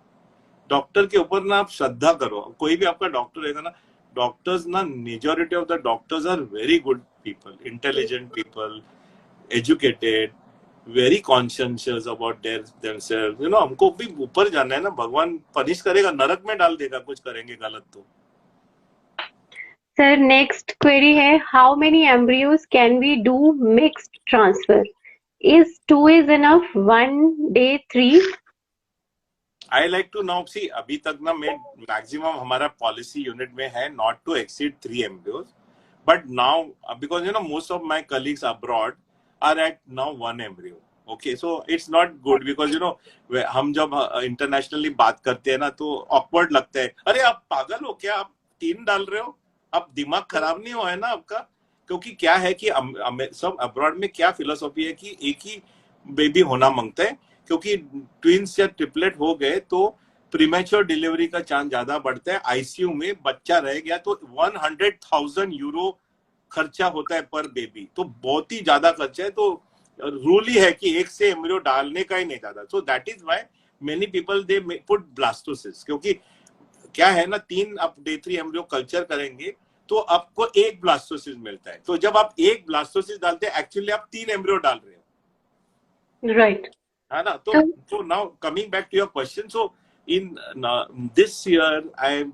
डॉक्टर के ऊपर ना आप श्रद्धा करो। कोई भी आपका डॉक्टर रहेगा ना, डॉक्टर्स ना, majority of the doctors are very good people, intelligent people, educated, very conscious about themself. हमको भी ऊपर जाना है ना, भगवान पनिश करेगा, नरक में डाल देगा कुछ करेंगे गलत तो। सर नेक्स्ट क्वेरी है, how many embryos can we do mixed transfer? Is 2 is enough, 1 day 3? I like to know, see अभी तक ना मैं मैक्सिमम हमारा पॉलिसी यूनिट में है not to exceed 3 embryos, but now because most of my colleagues abroad are at now 1 embryo. Okay, so it's not good because हम जब internationally बात करते हैं ना तो ऑकवर्ड लगता है, अरे आप पागल हो क्या, आप 3 डाल रहे हो, अब दिमाग खराब नहीं हुआ है ना आपका? क्योंकि क्या है कि सब अब्रॉड में क्या फिलोसॉफी है कि एक ही बेबी होना मांगता है, क्योंकि ट्विंस या ट्रिपलेट हो गए तो प्रीमेच्योर डिलीवरी का चांस ज्यादा बढ़ता है। आईसीयू में बच्चा रह गया तो 100,000 यूरो खर्चा होता है पर बेबी, तो बहुत ही ज्यादा खर्चा है। तो रूल ही है कि एक से एम्ब्रियो डालने का ही नहीं ज्यादा। So that is why many people they put blastocyst, क्योंकि क्या है ना, 3 आप डे 3 एम्ब्रियो कल्चर करेंगे तो आपको 1 ब्लास्टोसिस मिलता है। तो जब आप 1 ब्लास्टोसिस डालते हैं, एक्चुअली आप 3 एम्ब्रियो डाल रहे हो, राइट। है ना? तो now coming back to your question, so in this year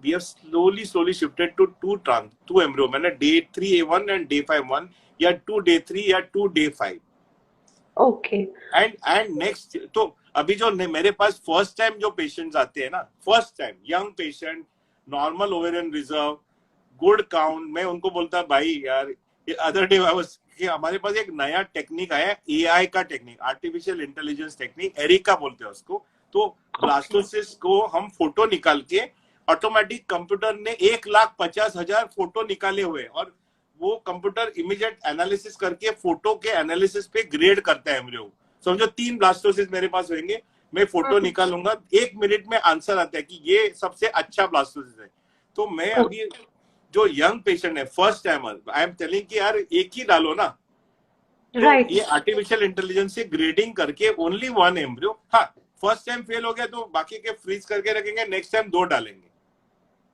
we have slowly shifted to 2 embryo, मैंने day 3A1 and day 5 1 या 2 day 3 या 2 day 5। ओके। एंड नेक्स्ट, तो अभी जो मेरे पास फर्स्ट टाइम जो पेशेंट्स आते हैं ना, first time young patient, normal ovarian reserve, good count, मैं उनको बोलता भाई यार, अदर डे आई वाज कि हमारे पास एक नया टेक्निक आया, एआई का टेक्निक, आर्टिफिशियल इंटेलिजेंस टेक्निक, एरिका बोलते हैं उसको। तो ब्लास्टोसिस को हम फोटो निकाल के, ऑटोमेटिक कंप्यूटर ने 1,50,000 फोटो निकाले हुए, और वो कंप्यूटर इमीडिएट एनालिसिस करके फोटो के एनालिसिस पे ग्रेड करता है एम्ब्रियो। समझो 3 ब्लास्टोसिस मेरे पास होंगे, मैं फोटो निकालूंगा, 1 मिनट में आंसर आता है कि ये सबसे अच्छा ब्लास्टोसिस है। तो मैं अभी जो यंग पेशेंट है, first timer, I am telling कि यार एक ही डालो ना। तो ये आर्टिफिशियल इंटेलिजेंस से ग्रेडिंग करके ओनली 1 एम्ब्रियो, हाँ फर्स्ट टाइम फेल हो गया तो बाकी के फ्रीज करके रखेंगे, नेक्स्ट टाइम 2 डालेंगे।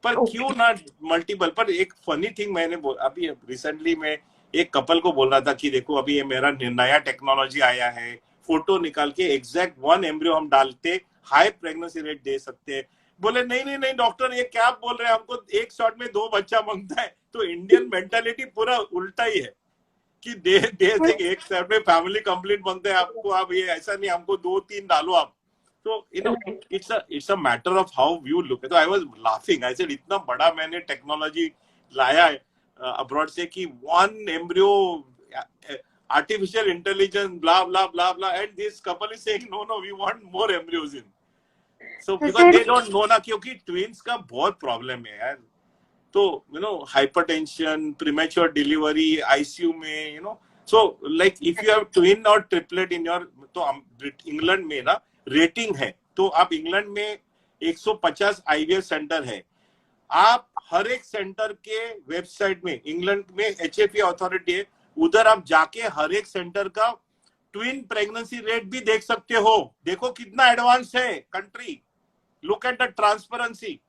पर क्यों ना मल्टीपल? पर एक फनी थिंग मैंने अभी रिसेंटली में एक कपल को बोल रहा था कि देखो अभी ये मेरा नया टेक्नोलॉजी आया है, फोटो निकाल के एग्जैक्ट 1 एम्ब्रियो हम डालते, हाई प्रेगनेंसी रेट दे सकते हैं। बोले नहीं नहीं नहीं डॉक्टर, ये क्या बोल रहे हैं, हमको एक शॉट में 2 बच्चा मांगता है। तो इंडियन मेंटालिटी पूरा उल्टा ही है कि दे एक शॉट में फैमिली कंप्लीट मांगते हैं आपको, आप ये ऐसा नहीं, हमको 2-3 डालो आप। तो it's a matter of how you look at it. So I was laughing. I said इतना बड़ा मैंने टेक्नोलॉजी लाया है अब्रॉड से कि 1 embryo, artificial intelligence, blah blah blah blah, and this couple is saying no we want more embryos in. So because they don't know ना, क्योंकि twins का बहुत प्रॉब्लम है यार। तो हाइपरटेंशन, प्रीमेच्योर डिलीवरी, आईसीयू में, so like if you have twin or triplet in your, तो England में ना रेटिंग है, तो आप इंग्लैंड में 150 आईवीएफ सेंटर है। आप हर एक सेंटर के वेबसाइट में, इंग्लैंड में एचएफए अथॉरिटी है, उधर आप जाके हर एक सेंटर का ट्विन प्रेगनेंसी रेट भी देख सकते हो। देखो कितना एडवांस है country. Look at the transparency.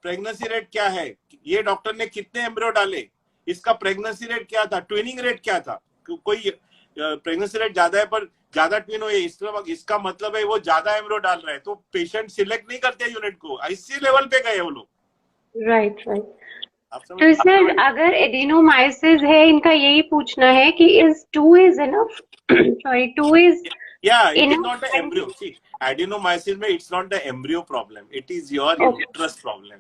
Pregnancy rate क्या है, ये डॉक्टर ने कितने एम्ब्रियो डाले, इसका प्रेगनेंसी रेट क्या था, ट्विनिंग रेट क्या था। कोई प्रेगनेंसी रेट ज्यादा है पर ज्यादा ट्विन हो, इसका मतलब है वो ज्यादा एम्ब्रियो डाल रहा है, तो पेशेंट सिलेक्ट नहीं करते यूनिट को, इसी लेवल पे गए वो लोग। राइट। तो सर अगर एडेनोमाइसिस है, इनका यही पूछना है कि is 2 is enough? Sorry, 2 is it is not the embryo. See, adenomyosis में it's not the embryo problem, it is your uterus problem.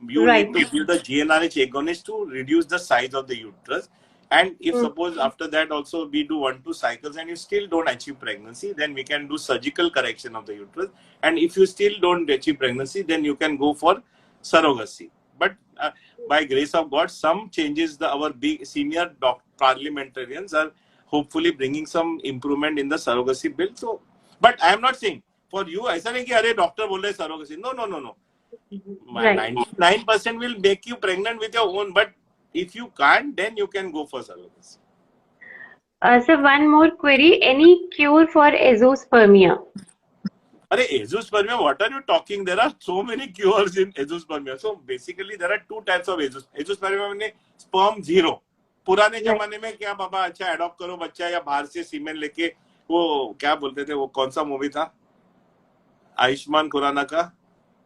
You need to give the GnRH agonist to reduce the size of the uterus. And if suppose after that also we do 1-2 cycles and you still don't achieve pregnancy, then we can do surgical correction of the uterus. And if you still don't achieve pregnancy, then you can go for surrogacy. But by grace of God, some changes, our big senior parliamentarians are hopefully bringing some improvement in the surrogacy bill. So, but I am not saying for you, ऐसा नहीं कि अरे doctor बोल रहे surrogacy. No. 99% will make you pregnant with your own, but if you can't, then you can go for surrogacy. Sir, one more query. Any cure for azoospermia? अरे azoospermia, what are you talking? There are so many cures in azoospermia. So basically there are two types of azoospermia में sperm zero. पुराने Right. जमाने में क्या बाबा अच्छा adopt करो बच्चा या बाहर से सीमेन लेके, वो क्या बोलते थे, वो कौन सा मूवी था आयुष्मान खुराना का?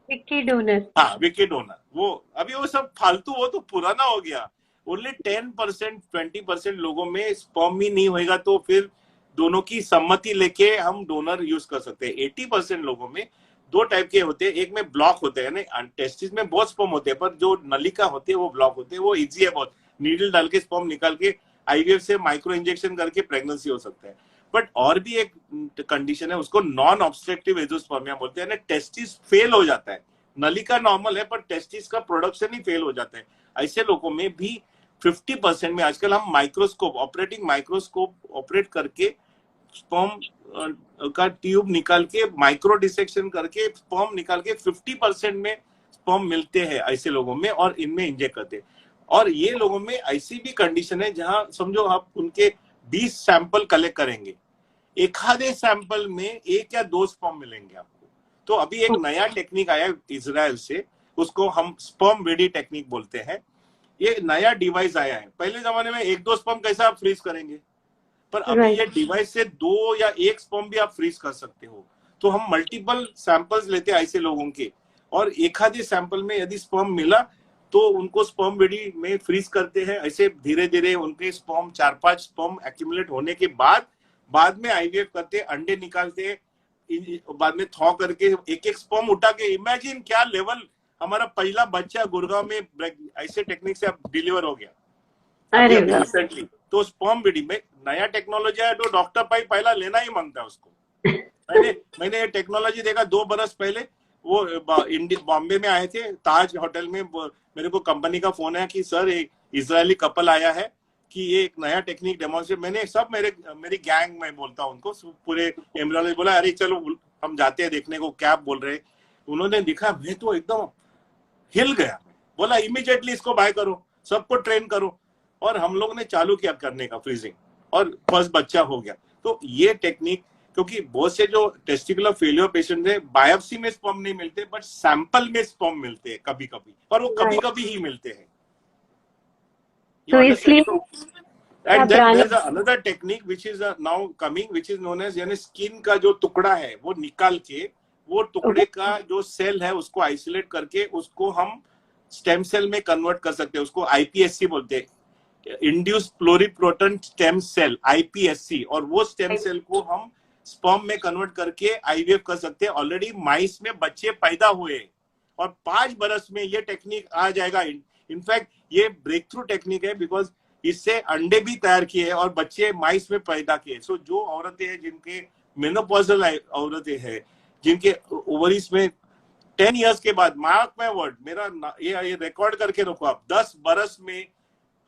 Vicky donor. हाँ, विकी डोनर। वो अभी वो सब फालतू, वो तो पुराना हो गया। ओनली 10% 20% लोगों में स्पर्म ही नहीं होएगा तो फिर दोनों की सम्मति लेके हम डोनर यूज कर सकते हैं। 80% लोगों में दो टाइप के होते हैं, एक में ब्लॉक होते हैं, ना टेस्टिस में बहुत स्पर्म होते हैं पर जो नलिका होती है वो ब्लॉक होते हैं। वो इजी है बहुत, नीडल डाल के स्पर्म निकाल के आईवीएफ से माइक्रो इंजेक्शन करके प्रेगनेंसी हो सकता है। बट और भी एक कंडीशन है, उसको नॉन ऑब्स्ट्रक्टिव एजोस्पर्मिया बोलते हैं ना। टेस्टिस फेल हो जाता है, नलिका नॉर्मल है पर टेस्टिस का प्रोडक्शन ही फेल हो जाता है। ऐसे लोगों में भी 50% में आजकल हम माइक्रोस्कोप, ऑपरेटिंग माइक्रोस्कोप ऑपरेट करके स्पर्म का ट्यूब निकाल के माइक्रो डिसेक्शन करके स्पर्म निकाल के 50% में स्पर्म मिलते हैं ऐसे लोगों में, और इनमें इंजेक्ट करते हैं। और ये लोगों में ऐसी भी कंडीशन है जहां समझो आप उनके 20 सैंपल कलेक्ट करेंगे, एक आधे सैंपल में एक या दो स्पर्म मिलेंगे आपको। तो अभी एक नया टेक्निक आया इजराइल से, उसको हम स्पर्म वेडी टेक्निक बोलते हैं। ये नया डिवाइस आया है। पहले जमाने में एक दो स्पर्म कैसे आप फ्रीज करेंगे, पर अभी Right. ये डिवाइस से दो या एक स्पर्म भी आप फ्रीज कर सकते हो। तो हम मल्टीपल सैंपल्स लेते हैं ऐसे लोगों के, और एक आधे सैंपल में यदि स्पर्म मिला तो उनको स्पर्म वेडी में फ्रीज करते हैं। ऐसे धीरे धीरे उनके स्पर्म 4-5 स्पर्म एक्यूमुलेट होने के बाद में आईवीएफ करते हैं, अंडे निकालते हैं, बाद में थॉ करके एक एक स्पर्म उठा के, इमेजिन क्या लेवल, हमारा पहला बच्चा गुड़गांव में ऐसे टेक्निक से अब डिलीवर हो गया अभी अरे वाह। रिसेंटली। तो स्पर्म वेडी में नया टेक्नोलॉजी है, तो डॉक्टर भाई पहला लेना ही मांगता है उसको। मैंने ये टेक्नोलॉजी देखा 2 बरस पहले। वो बॉम्बे में आए थे ताज होटल में, मेरे को कंपनी का फोन है कि सर एक इजरायली कपल आया है कि ये एक नया टेक्निक डेमोन्स्ट्रेट। मैंने सब मेरी गैंग में बोलता हूँ उनको, पूरे एम्ब्रियोलॉजी बोला अरे चलो हम जाते हैं देखने को क्या बोल रहे। उन्होंने दिखा, मैं तो एकदम हिल गया। बोला इमीडिएटली इसको बाय करो, सबको ट्रेन करो, और हम लोग ने चालू किया करने का फ्रीजिंग, और फर्स्ट बच्चा हो गया। तो ये टेक्निक, क्योंकि बहुत से जो टेस्टिकुलर फेलियर पेशेंट है बायोप्सी में स्पर्म नहीं मिलते बट सैंपल में स्पर्म मिलते हैं कभी कभी, और वो कभी कभी ही मिलते हैं। तो इसलिए And then there's another technique which is now coming, which is known as, यानी स्किन का जो टुकड़ा है वो निकाल के, वो टुकड़े का जो सेल है उसको आइसोलेट करके उसको हम स्टेम सेल में कन्वर्ट कर सकते हैं। उसको आईपीएससी बोलते हैं, इंड्यूस प्लोरीप्रोटन स्टेम सेल, आईपीएससी। और वो स्टेम सेल को हम स्पर्म में कन्वर्ट करके आईवीएफ कर सकते हैं। ऑलरेडी माइस में बच्चे पैदा हुए, और 5 बरस में ये टेक्निक आ जाएगा। इनफैक्ट ये ब्रेक थ्रू टेक्निक है, बिकॉज इससे अंडे भी तैयार किए और बच्चे माइस में पैदा किए। सो जो औरतें हैं जिनके मेनोपॉजल औरतें हैं, जिनके ओवरीज में 10 इयर्स के बाद, मार्क माय वर्ड, मेरा ये रिकॉर्ड करके रखो आप, 10 बरस में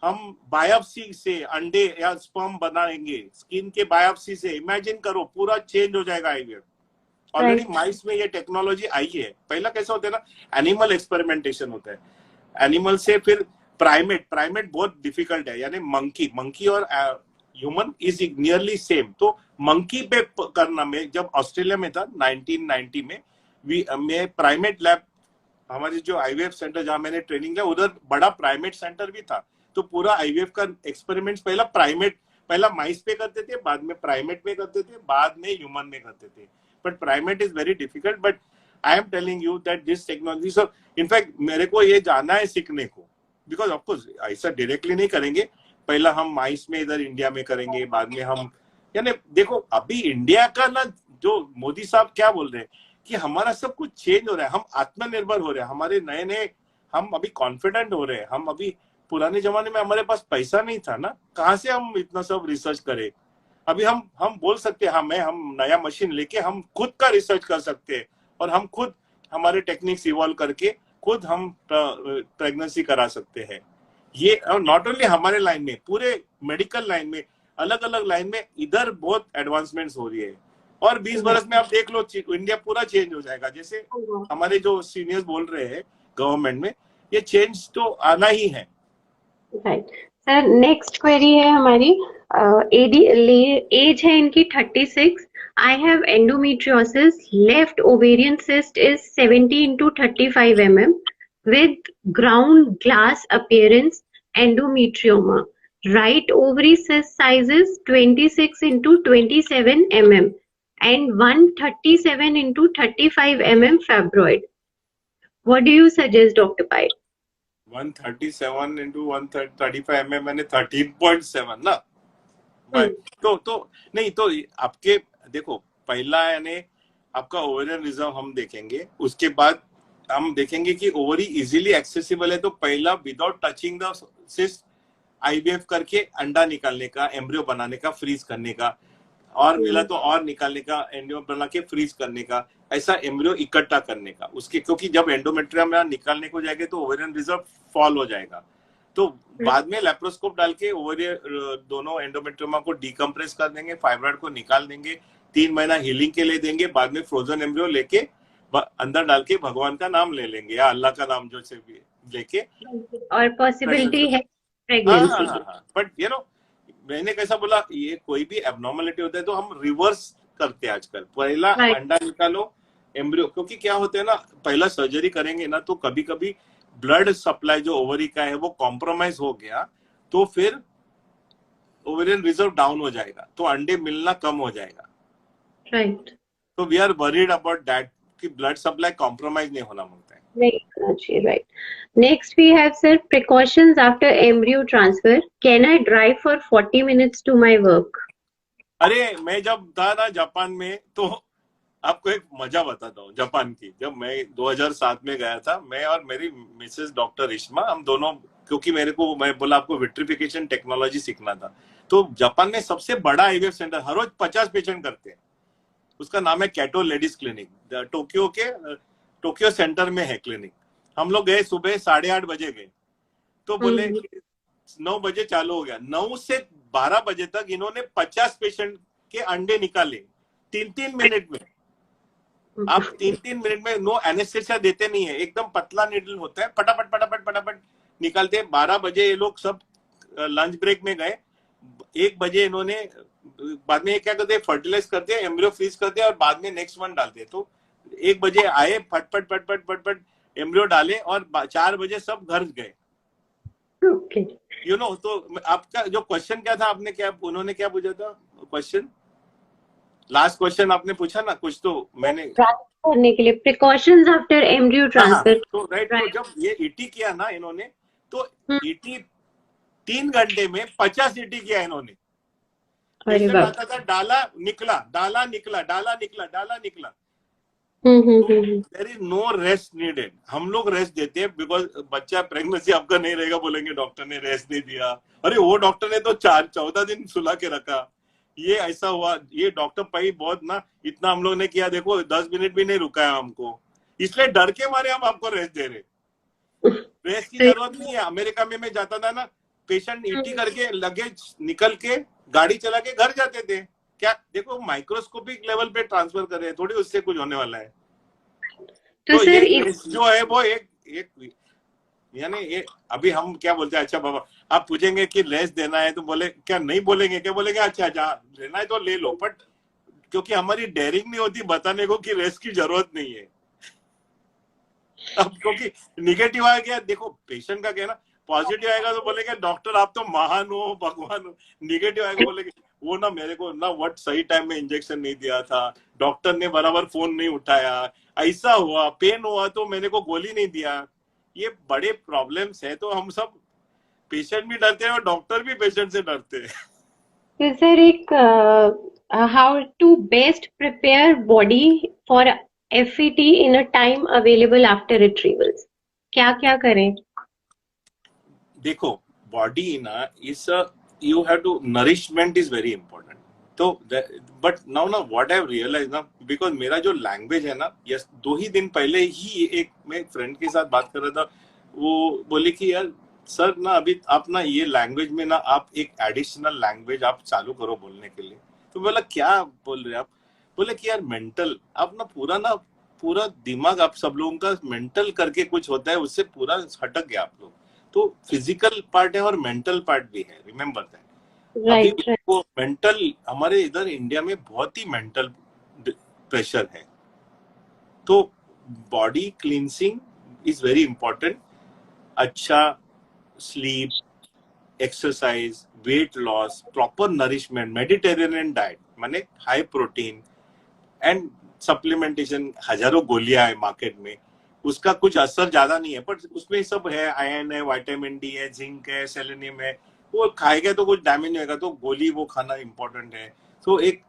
हम बायोप्सी से अंडे या स्पर्म बनाएंगे, स्किन के बायोप्सी से। इमेजिन करो, पूरा चेंज हो जाएगा आईवीएफ। ऑलरेडी माइस में ये टेक्नोलॉजी आई है। पहला कैसा होता है ना, एनिमल एक्सपेरिमेंटेशन होता है, एनिमल से फिर प्राइमेट बहुत डिफिकल्ट है, यानी मंकी और ह्यूमन इज नियरली सेम। तो मंकी पे करना में, जब ऑस्ट्रेलिया में था 1990 में, मैं प्राइमेट लैब, हमारी जो आईवीएफ सेंटर जहां मैंने ट्रेनिंग लिया उधर बड़ा प्राइमेट सेंटर भी था। तो पूरा आईवीएफ का एक्सपेरिमेंट्स पहला माइस पे करते थे, बाद में प्राइमेट में करते थे, बाद में ह्यूमन में करते थे। But primate is very difficult, but I am telling you that this technology, so in fact मेरे को ये जाना है सीखने को, बिकॉज ऑफकोर्स ऐसा डायरेक्टली नहीं करेंगे। पहला हम माइस में इधर इंडिया में करेंगे, बाद में हम, यानी देखो अभी इंडिया का ना, जो मोदी साहब क्या बोल रहे हैं कि हमारा सब कुछ चेंज हो रहा है, हम आत्मनिर्भर हो रहे हैं, हमारे नए हम अभी कॉन्फिडेंट हो रहे हैं। हम अभी, पुराने जमाने में हमारे पास पैसा नहीं था ना, कहाँ से हम इतना सब रिसर्च करें। अभी हम बोल सकते हैं, हम नया मशीन लेके हम खुद का रिसर्च कर सकते हैं, और हम खुद हमारे टेक्निक्स इवॉल्व करके खुद हम प्रेगनेंसी करा सकते हैं। ये नॉट ओनली हमारे लाइन में, पूरे मेडिकल लाइन में, अलग अलग लाइन में इधर बहुत एडवांसमेंट्स हो रही है। और 20 बरस में आप देख लो, इंडिया पूरा चेंज हो जाएगा। जैसे हमारे जो सीनियर्स बोल रहे हैं गवर्नमेंट में, ये चेंज तो आना ही है। राइट सर नेक्स्ट क्वेरी है हमारी, एज है इनकी 36। I have endometriosis, left ovarian cyst is 70 into 35 mm with ground glass appearance, endometrioma. Right ovary cyst size is 26 into 27 mm and 137 into 35 mm fibroid. What do you suggest, Dr. Pai? 137 into 135 mm मैंने 13.7 ना भाई। तो नहीं तो आपके देखो, पहला यानी आपका ओवेरियन रिजर्व हम देखेंगे, उसके बाद हम देखेंगे कि ओवरी इजीली एक्सेसिबल है, तो पहला without touching the cyst IVF करके अंडा निकालने का, एम्ब्रियो बनाने का, फ्रीज करने का, और मिला तो और निकालने का, एंब्रियो बना के फ्रीज करने का, ऐसा एम्ब्रियो इकट्ठा करने का उसके, क्योंकि जब एंडोमेट्रियम निकालने को जाएगा तो ओवेरियन रिजर्व फॉल हो जाएगा। तो बाद में लेप्रोस्कोप डाल के ओवेरियन दोनों एंडोमेट्रियमा को डीकम्प्रेस कर देंगे, फाइब्रॉइड को निकाल देंगे, 3 महीना हीलिंग के लिए देंगे, बाद में फ्रोजन एम्ब्रियो लेके अंदर डाल के भगवान का नाम ले लेंगे या अल्लाह का नाम जो से भी लेके, और पॉसिबिलिटी है प्रेगनेंसी। बट यू नो मैंने कैसा बोला, ये कोई भी एबनॉर्मलिटी होता है तो हम रिवर्स करते हैं आजकल, पहला अंडा निकालो एम्ब्रियो, क्योंकि क्या होता है ना, पहला सर्जरी करेंगे ना तो कभी कभी ब्लड सप्लाई जो ओवरी का है वो कॉम्प्रोमाइज हो गया तो फिर ओवेरियन रिजर्व डाउन हो जाएगा, तो अंडे मिलना कम हो जाएगा। राइट। तो we are worried about that कि ब्लड सप्लाई कॉम्प्रोमाइज नहीं होना मांगता है। नहीं होना चाहिए, right. Next we have sir precautions after embryo transfer, can I drive for 40 minutes to my work? अरे मैं जब था ना जापान में, तो आपको एक मजा बताता हूँ जापान की। जब मैं 2007 में गया था, मैं और मेरी मिसेस डॉक्टर रिश्मा, हम दोनों, क्योंकि मेरे को, मैं बोला आपको विट्रिफिकेशन टेक्नोलॉजी सीखना था, तो जापान में सबसे बड़ा आईवीएफ सेंटर हर रोज 50 पेशेंट करते हैं, उसका नाम है कैटो लेडीज क्लिनिक, टोक्यो सेंटर में है क्लिनिक। हम लोग गए सुबह 8:30 बजे गए, तो बोले 9 बजे चालू हो गया, 9 से 12 बजे तक इन्होंने 50 पेशेंट के अंडे निकाले 3-3 मिनट में। आप 3-3 मिनट में, नो एनेस्थेसिया देते नहीं है, एकदम पतला निडल होता है, फटाफट फटाफट फटाफट निकालते हैं। 12 बजे ये लोग सब लंच ब्रेक में गए, 1 बजे इन्होंने, बाद में ये क्या करते हैं, फर्टिलाइज करते हैं, एम्ब्रियो फ्रीज करते हैं और बाद में नेक्स्ट वन डालते हैं। तो 1 बजे आए, फटफट फटफट फटफट एम्ब्रियो डाले और 4 बजे सब घर गए। यू नो, तो आपका जो क्वेश्चन क्या था, आपने क्या, उन्होंने क्या पूछा था क्वेश्चन, लास्ट क्वेश्चन आपने पूछा ना कुछ, तो मैंने करने के लिए प्रिकॉशंस आफ्टर एम्ब्रियो ट्रांसफर। तो राइट, तो जब ये ईटी किया ना इन्होंने, तो ईटी 3 घंटे में 50 ईटी किया इन्होंने। पेशेंट आता था, डाला निकला, डाला निकला, डाला निकला, डाला निकला। There is no rest needed. हम लोग रेस्ट देते हैं बिकॉज बच्चा प्रेगनेंसी आपका नहीं रहेगा, बोलेंगे डॉक्टर ने रेस्ट नहीं दिया। अरे वो डॉक्टर ने तो 14 दिन सुला के रखा, ये ऐसा हुआ, ये डॉक्टर पाई बहुत ना, इतना हम लोग ने किया, देखो 10 मिनट भी नहीं रुकाया हमको, इसलिए डर के मारे हम आपको रेस्ट दे रहे। रेस्ट की जरूरत नहीं है। अमेरिका में मैं जाता था ना, पेशेंट ईटी करके लगेज निकल के गाड़ी चला के घर जाते थे। क्या देखो, माइक्रोस्कोपिक लेवल पे ट्रांसफर कर रहे हैं, थोड़ी उससे कुछ होने वाला है। तो सर ये जो है वो एक यानी ये अभी हम क्या बोलते हैं, अच्छा बाबा आप पूछेंगे कि रेस्ट देना है तो बोले क्या, नहीं बोलेंगे क्या, बोलेंगे अच्छा जहाँ लेना है तो ले लो, बट क्योंकि हमारी डेयरिंग नहीं होती बताने को कि रेस्ट की जरूरत नहीं है। अब क्योंकि निगेटिव आ गया, देखो पेशेंट का कहना, पॉजिटिव आएगा तो बोलेंगे डॉक्टर आप तो महान हो, भगवान हो। निगेटिव आएगा बोलेंगे वो ना मेरे को ना व्हाट सही टाइम में इंजेक्शन नहीं दिया था, डॉक्टर ने बराबर फोन नहीं उठाया, ऐसा हुआ, पेन हुआ तो मैंने को गोली नहीं दिया। ये बड़े प्रॉब्लम्स है, तो हम सब पेशेंट भी डरते हैं और डॉक्टर भी पेशेंट से डरते हैं। तो सर एक how to best prepare body for FET in a time available after retrievals, क्या क्या करें? देखो बॉडी ना is you have to, nourishment is very important. तो बट नाउ ना व्हाट आई हैव रियलाइज ना, बिकॉज मेरा जो लैंग्वेज है ना, यस 2 ही दिन पहले ही एक मैं फ्रेंड के साथ बात कर रहा था, वो बोले कि यार सर ना अभी आप ना ये लैंग्वेज में ना आप एक एडिशनल लैंग्वेज आप चालू करो बोलने के लिए। तो बोला क्या बोल रहे आप, बोले कि यार मेंटल, आप ना पूरा दिमाग आप सब लोगों का मेंटल करके कुछ होता है, उससे पूरा हटक गया आप लोग। तो फिजिकल पार्ट है और मेंटल पार्ट भी है, रिमेम्बर दैट। अभी राइट राइट वो मेंटल, हमारे इधर इंडिया में बहुत ही मेंटल प्रेशर है, तो body cleansing is very important. अच्छा sleep, exercise, weight loss, proper nourishment, Mediterranean diet माने हाई प्रोटीन एंड सप्लीमेंटेशन। हजारों गोलियां है मार्केट में, उसका कुछ असर ज्यादा नहीं है, पर उसमें सब है, आयरन है, विटामिन डी है, जिंक है, सेलेनियम है। वो खाएगा तो कुछ डैमेज नहीं होगा, तो गोली वो खाना इंपॉर्टेंट है। तो एक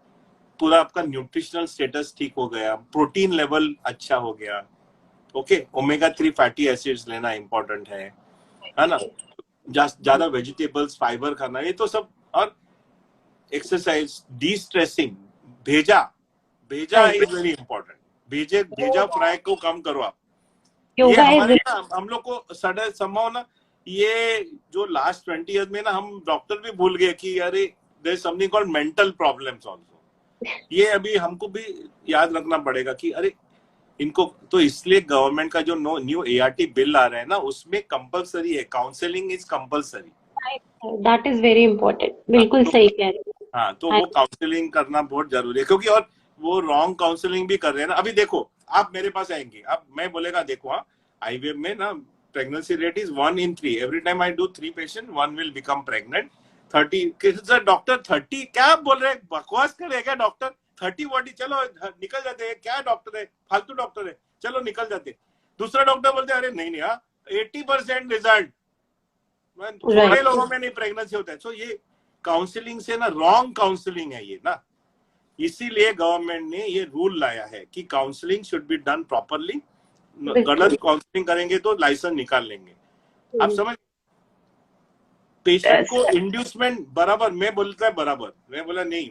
पूरा आपका न्यूट्रिशनल स्टेटस ठीक हो गया, प्रोटीन लेवल अच्छा हो गया, ओके। ओमेगा 3 फैटी एसिड्स लेना इंपॉर्टेंट है ना। ज्यादा वेजिटेबल्स, फाइबर खाना, ये तो सब। और एक्सरसाइज, डी स्ट्रेसिंग, भेजा भेजा राइट। Is very important. भेजा फ्राई को कम करो आप। ये योगा हमारे इज ना, हम लोग को सडन संभव ना, ये जो लास्ट 20 ईयर्स में ना, हम डॉक्टर भी भूल गए कि अरे there is something called mental problems also. ये अभी हमको भी याद रखना पड़ेगा कि अरे इनको तो, इसलिए गवर्नमेंट का जो न्यू एआरटी बिल आ रहा है ना, उसमें कंपलसरी है, counselling is compulsory. That is very important, हाँ बिल्कुल तो, सही कह रहे हाँ तो हैं। वो काउंसलिंग करना बहुत जरूरी है, क्योंकि और वो रॉन्ग काउंसलिंग भी कर रहे हैं ना। अभी देखो, आप मेरे पास आएंगे, अब मैं बोलेगा देखो, हाँ आईवीएफ में ना pregnancy rate is 1 in 3। Every time I do 3 patient, 1 will become pregnant. 30 doctor 30 क्या बोल रहे हैं, बकवास कर रहे हैं क्या डॉक्टर? 30 40, चलो निकल जाते हैं, क्या डॉक्टर है, फालतू डॉक्टर है, चलो निकल जाते। दूसरा डॉक्टर बोलते अरे नहीं नहीं, हाँ 80% रिजल्ट, थोड़े राइट लोगों में नहीं प्रेगनेंसी होता है। तो ये काउंसलिंग से ना, रॉन्ग काउंसलिंग है ये ना। इसीलिए गवर्नमेंट ने ये रूल लाया है कि counselling should be done properly. गलत काउंसलिंग करेंगे तो लाइसेंस निकाल लेंगे, आप समझ। पेशेंट को इंड्यूसमेंट बराबर, मैं बोलता है बराबर, मैं बोला नहीं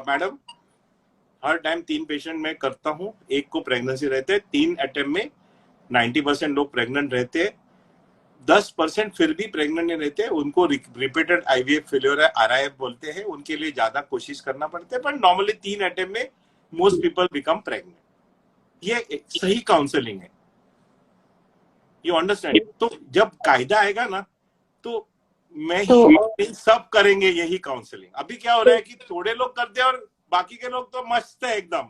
मैडम, हर टाइम 3 पेशेंट मैं करता हूँ, एक को प्रेगनेंसी रहते हैं, 3 अटेम्प्ट में 90% लोग प्रेग्नेंट रहते हैं। 10% फिर भी प्रेग्नेंट नहीं रहते, उनको रिपीटेड आईवीएफ फेलियर है, आरआईएफ बोलते हैं, उनके लिए ज्यादा कोशिश करना पड़ता है, पर नॉर्मली 3 अटेम्प्ट में मोस्ट पीपल बिकम प्रेग्नेंट। ये सही काउंसलिंग है, यू अंडरस्टैंड। तो जब कायदा आएगा ना, तो मैं ही सब करेंगे यही काउंसलिंग। अभी क्या हो रहा है कि थोड़े लोग करते हैं और बाकी के लोग तो मस्त है एकदम।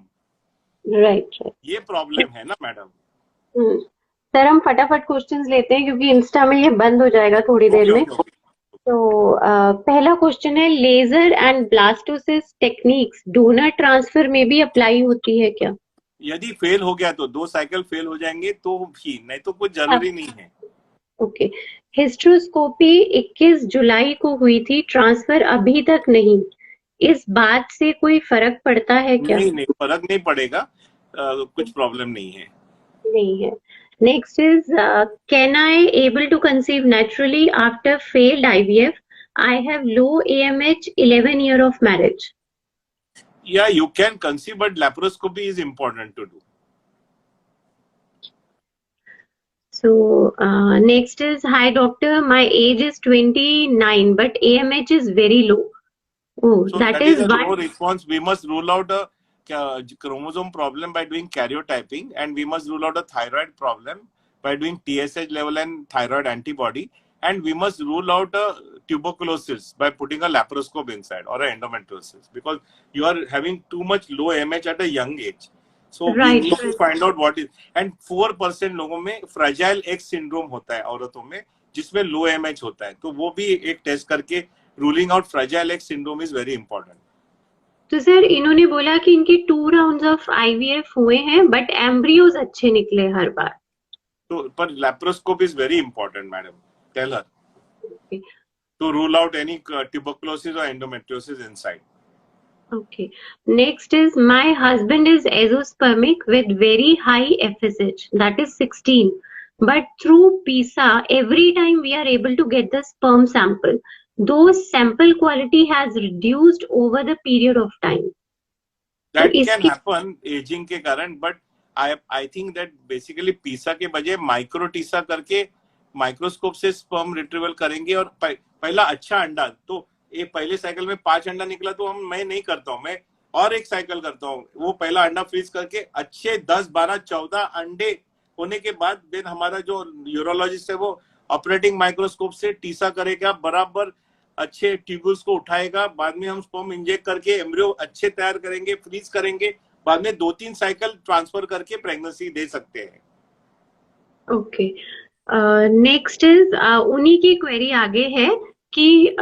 राइट। ये प्रॉब्लम है ना मैडम। सर हम फटाफट क्वेश्चंस लेते हैं क्योंकि इंस्टा में ये बंद हो जाएगा थोड़ी देर में। तो पहला क्वेश्चन है, laser and blastocyst techniques donor transfer में भी अप्लाई होती है क्या? यदि फेल हो गया तो 2 साइकिल फेल हो जाएंगे तो ही, नहीं तो कुछ जरूरी नहीं है। ओके। हिस्ट्रोस्कोपी 21 जुलाई को हुई थी, ट्रांसफर अभी तक नहीं, इस बात से कोई फर्क पड़ता है क्या? नहीं फर्क नहीं पड़ेगा, कुछ प्रॉब्लम नहीं है। नहीं है। Next is, can I able to conceive naturally after failed IVF? I have low AMH, 11 year of marriage. Yeah, you can conceive, but laparoscopy is important to do. So next is, hi doctor, my age is 29 but AMH is very low. Oh, So that is is a why. low response. We must rule out a chromosome problem by doing karyotyping, and we must rule out a thyroid problem by doing TSH level and thyroid antibody, and we must rule out a tuberculosis by putting a laparoscope inside, or a endometriosis, because you are having too much low AMH at a young age. So we need to find out what is, and 4% लोगों में fragile X syndrome होता है औरतों में, जिसमें low AMH होता है, तो वो भी एक टेस्ट करके ruling out fragile x syndrome is very important. तो सर इन्होंने बोला कि इनके 2 राउंड्स ऑफ IVF हुए हैं बट एम्ब्रियोज अच्छे निकले हर बार। तो पर laparoscope is very important madam, tell her to rule out any tuberculosis और endometriosis inside. Okay. Next is, my husband is azoospermic with very high FSH, that is 16. But through PISA, every time we are able to get the sperm sample, though sample quality has reduced over the period of time. That can happen ageing के कारण, but I think that basically पीसा के बजाय माइक्रोटीसा करके microscope से sperm retrieval करेंगे, और पहला अच्छा अंडा, तो ये पहले साइकिल में 5 अंडा निकला तो मैं नहीं करता हूँ, मैं और एक साइकिल करता हूँ, वो पहला अंडा फ्रीज करके अच्छे 10 12 14 अंडे होने के बाद देन हमारा जो यूरोलॉजिस्ट है वो ऑपरेटिंग माइक्रोस्कोप से टीसा करेगा, बराबर अच्छे ट्यूब्यूल्स को उठाएगा, बाद में हम स्पर्म इंजेक्ट करके एम्ब्रियो अच्छे तैयार करेंगे, फ्रीज करेंगे, बाद में 2-3 साइकिल ट्रांसफर करके प्रेगनेंसी दे सकते हैं। ओके, नेक्स्ट इज उन्हीं की क्वेरी आगे है कि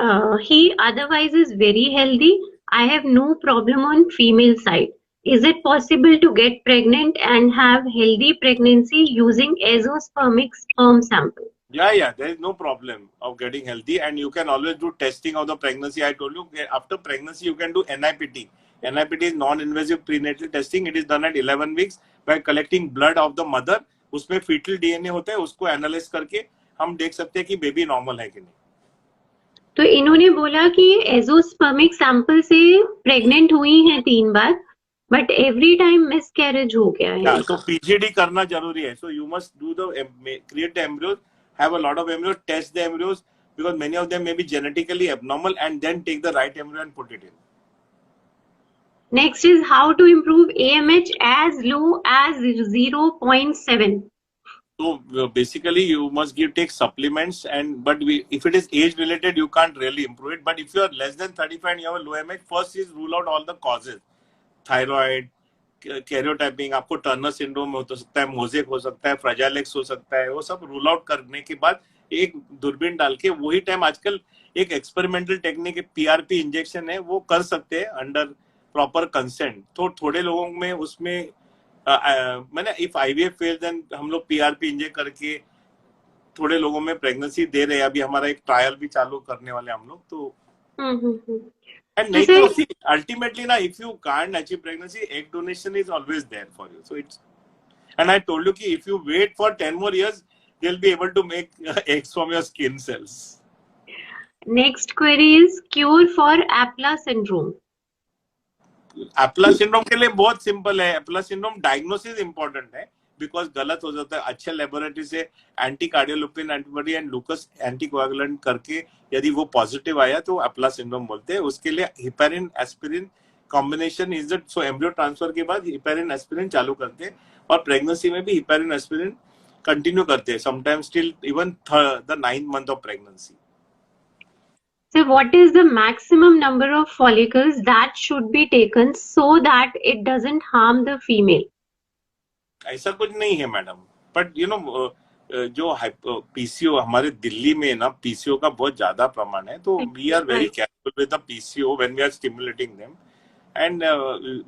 he otherwise is very healthy, I have no problem on female side, is it possible to get pregnant and have healthy pregnancy using azoospermic sperm sample? Yeah, there is no problem of getting healthy, and you can always do testing of the pregnancy. I told you, after pregnancy you can do NIPT. NIPT is non-invasive prenatal testing. It is done at 11 weeks by collecting blood of the mother. उसमें fetal DNA होता है, उसको analyse करके हम देख सकते हैं कि बेबी नॉर्मल है कि नहीं। तो इन्होंने बोला कि एजोस्पर्मिक सैंपल से प्रेग्नेंट हुई हैं 3 बार, बट एवरी टाइम मिसकैरेज हो गया है। तो PGD करना जरूरी है। So you must do the create the embryos, have a lot of embryos, test the embryos because many of them may be genetically abnormal, and then take the right embryo and put it in. Next is how to improve AMH as low as 0.7. So basically you must take supplements, and but if it is age related you can't really improve it, but if you are less than 35 and you have a low AMH, first is rule out all the causes, thyroid, karyotyping, आपको Turner syndrome हो सकता है, mosaic हो सकता है, fragile x हो सकता है, वो सब रूल आउट करने के बाद एक दूरबीन डाल के वही टाइम आजकल एक एक्सपेरिमेंटल टेक्निक PRP इंजेक्शन है, वो कर सकते हैं अंडर प्रॉपर कंसेंट। तो थोड़े लोगों में उसमें मैंने इफ IVF फेल देन हम लोग PRP इंजेक्ट करके थोड़े लोगों में प्रेगनेंसी दे रहे हैं। अभी हमारा एक ट्रायल भी चालू करने वाले हम लोग। तो and nahi to see, ultimately na, if you can't achieve pregnancy, egg donation is always there for you. So it's, and I told you ki if you wait for 10 more years, they'll be able to make eggs from your skin cells. Next query is cure for Apla syndrome. Apla syndrome के लिए बहुत simple है। Apla syndrome diagnosis important है, because गलत हो जाता है। अच्छे लेबोरेटरी से anti cardiolipin antibody and lupus anticoagulant करके यदि वो पॉजिटिव आया तो एप्ला सिंड्रोम बोलते हैं। उसके लिए heparin aspirin combination is that, so embryo transfer के बाद हिपेरिन एस्पिरिन चालू करते हैं, और प्रेगनेंसी में भी हिपेरिन एस्पिरिन कंटिन्यू करते हैं, sometimes till even the 9th month of pregnancy. So what is the maximum number of follicles that should be taken so that it doesn't harm the female? ऐसा कुछ नहीं है madam, but you know जो PCO हमारे दिल्ली में ना, PCO का बहुत ज्यादा प्रमाण है, तो we are very careful with the PCO when we are stimulating them. And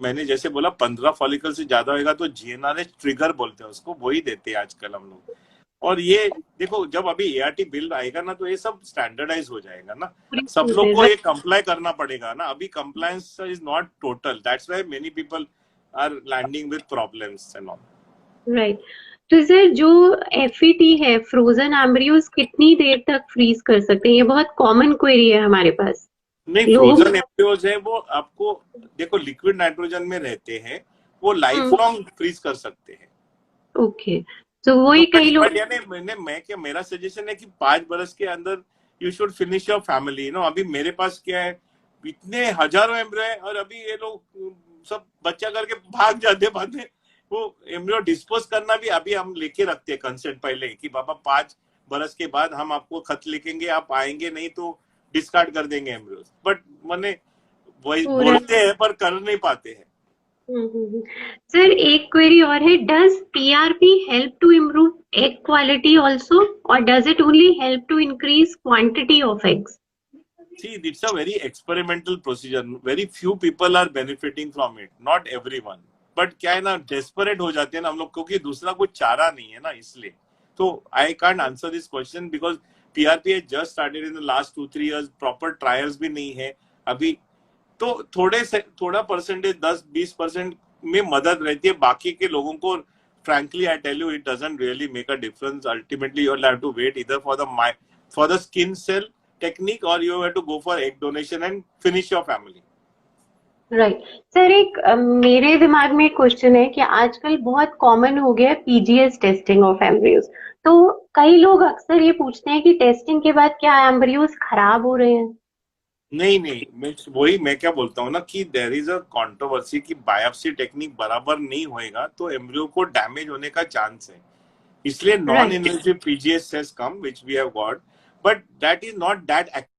मैंने जैसे बोला 15 फॉलिकल से ज्यादा होगा तो GnRH ट्रिगर बोलते हैं उसको, वही देते हैं आजकल हम लोग। और ये देखो जब अभी ART बिल आएगा ना तो ये सब स्टैंडर्डाइज हो जाएगा ना, सब लोग को ये कंप्लाई करना पड़ेगा ना। अभी compliance is not total, that's why many people are landing with problems and all. Right, तो सर जो FET है, फ्रोजन एम्ब्रियोज कितनी देर तक फ्रीज कर सकते हैं? ये बहुत कॉमन क्वेरी है हमारे पास। नहीं, फ्रोजन एम्ब्रियोज है वो आपको देखो लिक्विड नाइट्रोजन में रहते हैं, वो लाइफ लॉन्ग फ्रीज कर सकते हैं। ओके, तो वही कई लोग, मैं क्या, मेरा सजेशन है कि 5 बरस के अंदर you should finish your family. No अभी मेरे पास क्या है, इतने हजारों एम्ब्रियो है, और अभी ये लोग सब बच्चा करके भाग जाते बाद में। वो एम्ब्रियो डिस्पोज करना भी अभी हम लेके रखते हैं कंसेंट पहले कि बाबा 5 बरस के बाद हम आपको खत लिखेंगे, आप आएंगे नहीं तो डिस्कार्ड कर देंगे एम्ब्रियोस। बट मैंने वही बोलते हैं पर कर नहीं पाते हैं। सर एक क्वेरी और है, does PRP help to improve egg quality also, और does it only help to increase quantity of eggs? See, it's a very experimental procedure. Very few people are benefiting from it. Not everyone. But क्या है ना, desperate हो जाते हैं ना हम लोग, क्योंकि दूसरा कोई चारा नहीं है ना, इसलिए। तो I can't answer this question because PRP has just started in the last 2-3 years. Proper trials भी नहीं है अभी। तो थोड़ा परसेंटेज 10-20% में मदद रहती है, बाकी के लोगों को frankly I tell you it doesn't really make a difference. Ultimately you'll have to wait either for the skin cell technique or you have to go for egg donation and finish your family. Right sir, एक मेरे दिमाग में एक question है कि आजकल बहुत common हो गया है PGS टेस्टिंग ऑफ एम्ब्रियोज, तो कई लोग अक्सर ये पूछते हैं कि टेस्टिंग के बाद क्या एम्ब्रियोज खराब हो रहे हैं? नहीं, मैं क्या बोलता हूँ ना कि देयर इज अ कंट्रोवर्सी कि बायोप्सी टेक्निक बराबर नहीं होएगा तो एम्ब्रियो को डैमेज होने का चांस है। इसलिए non Right. Invasive PGS has come which we have got, but that is not that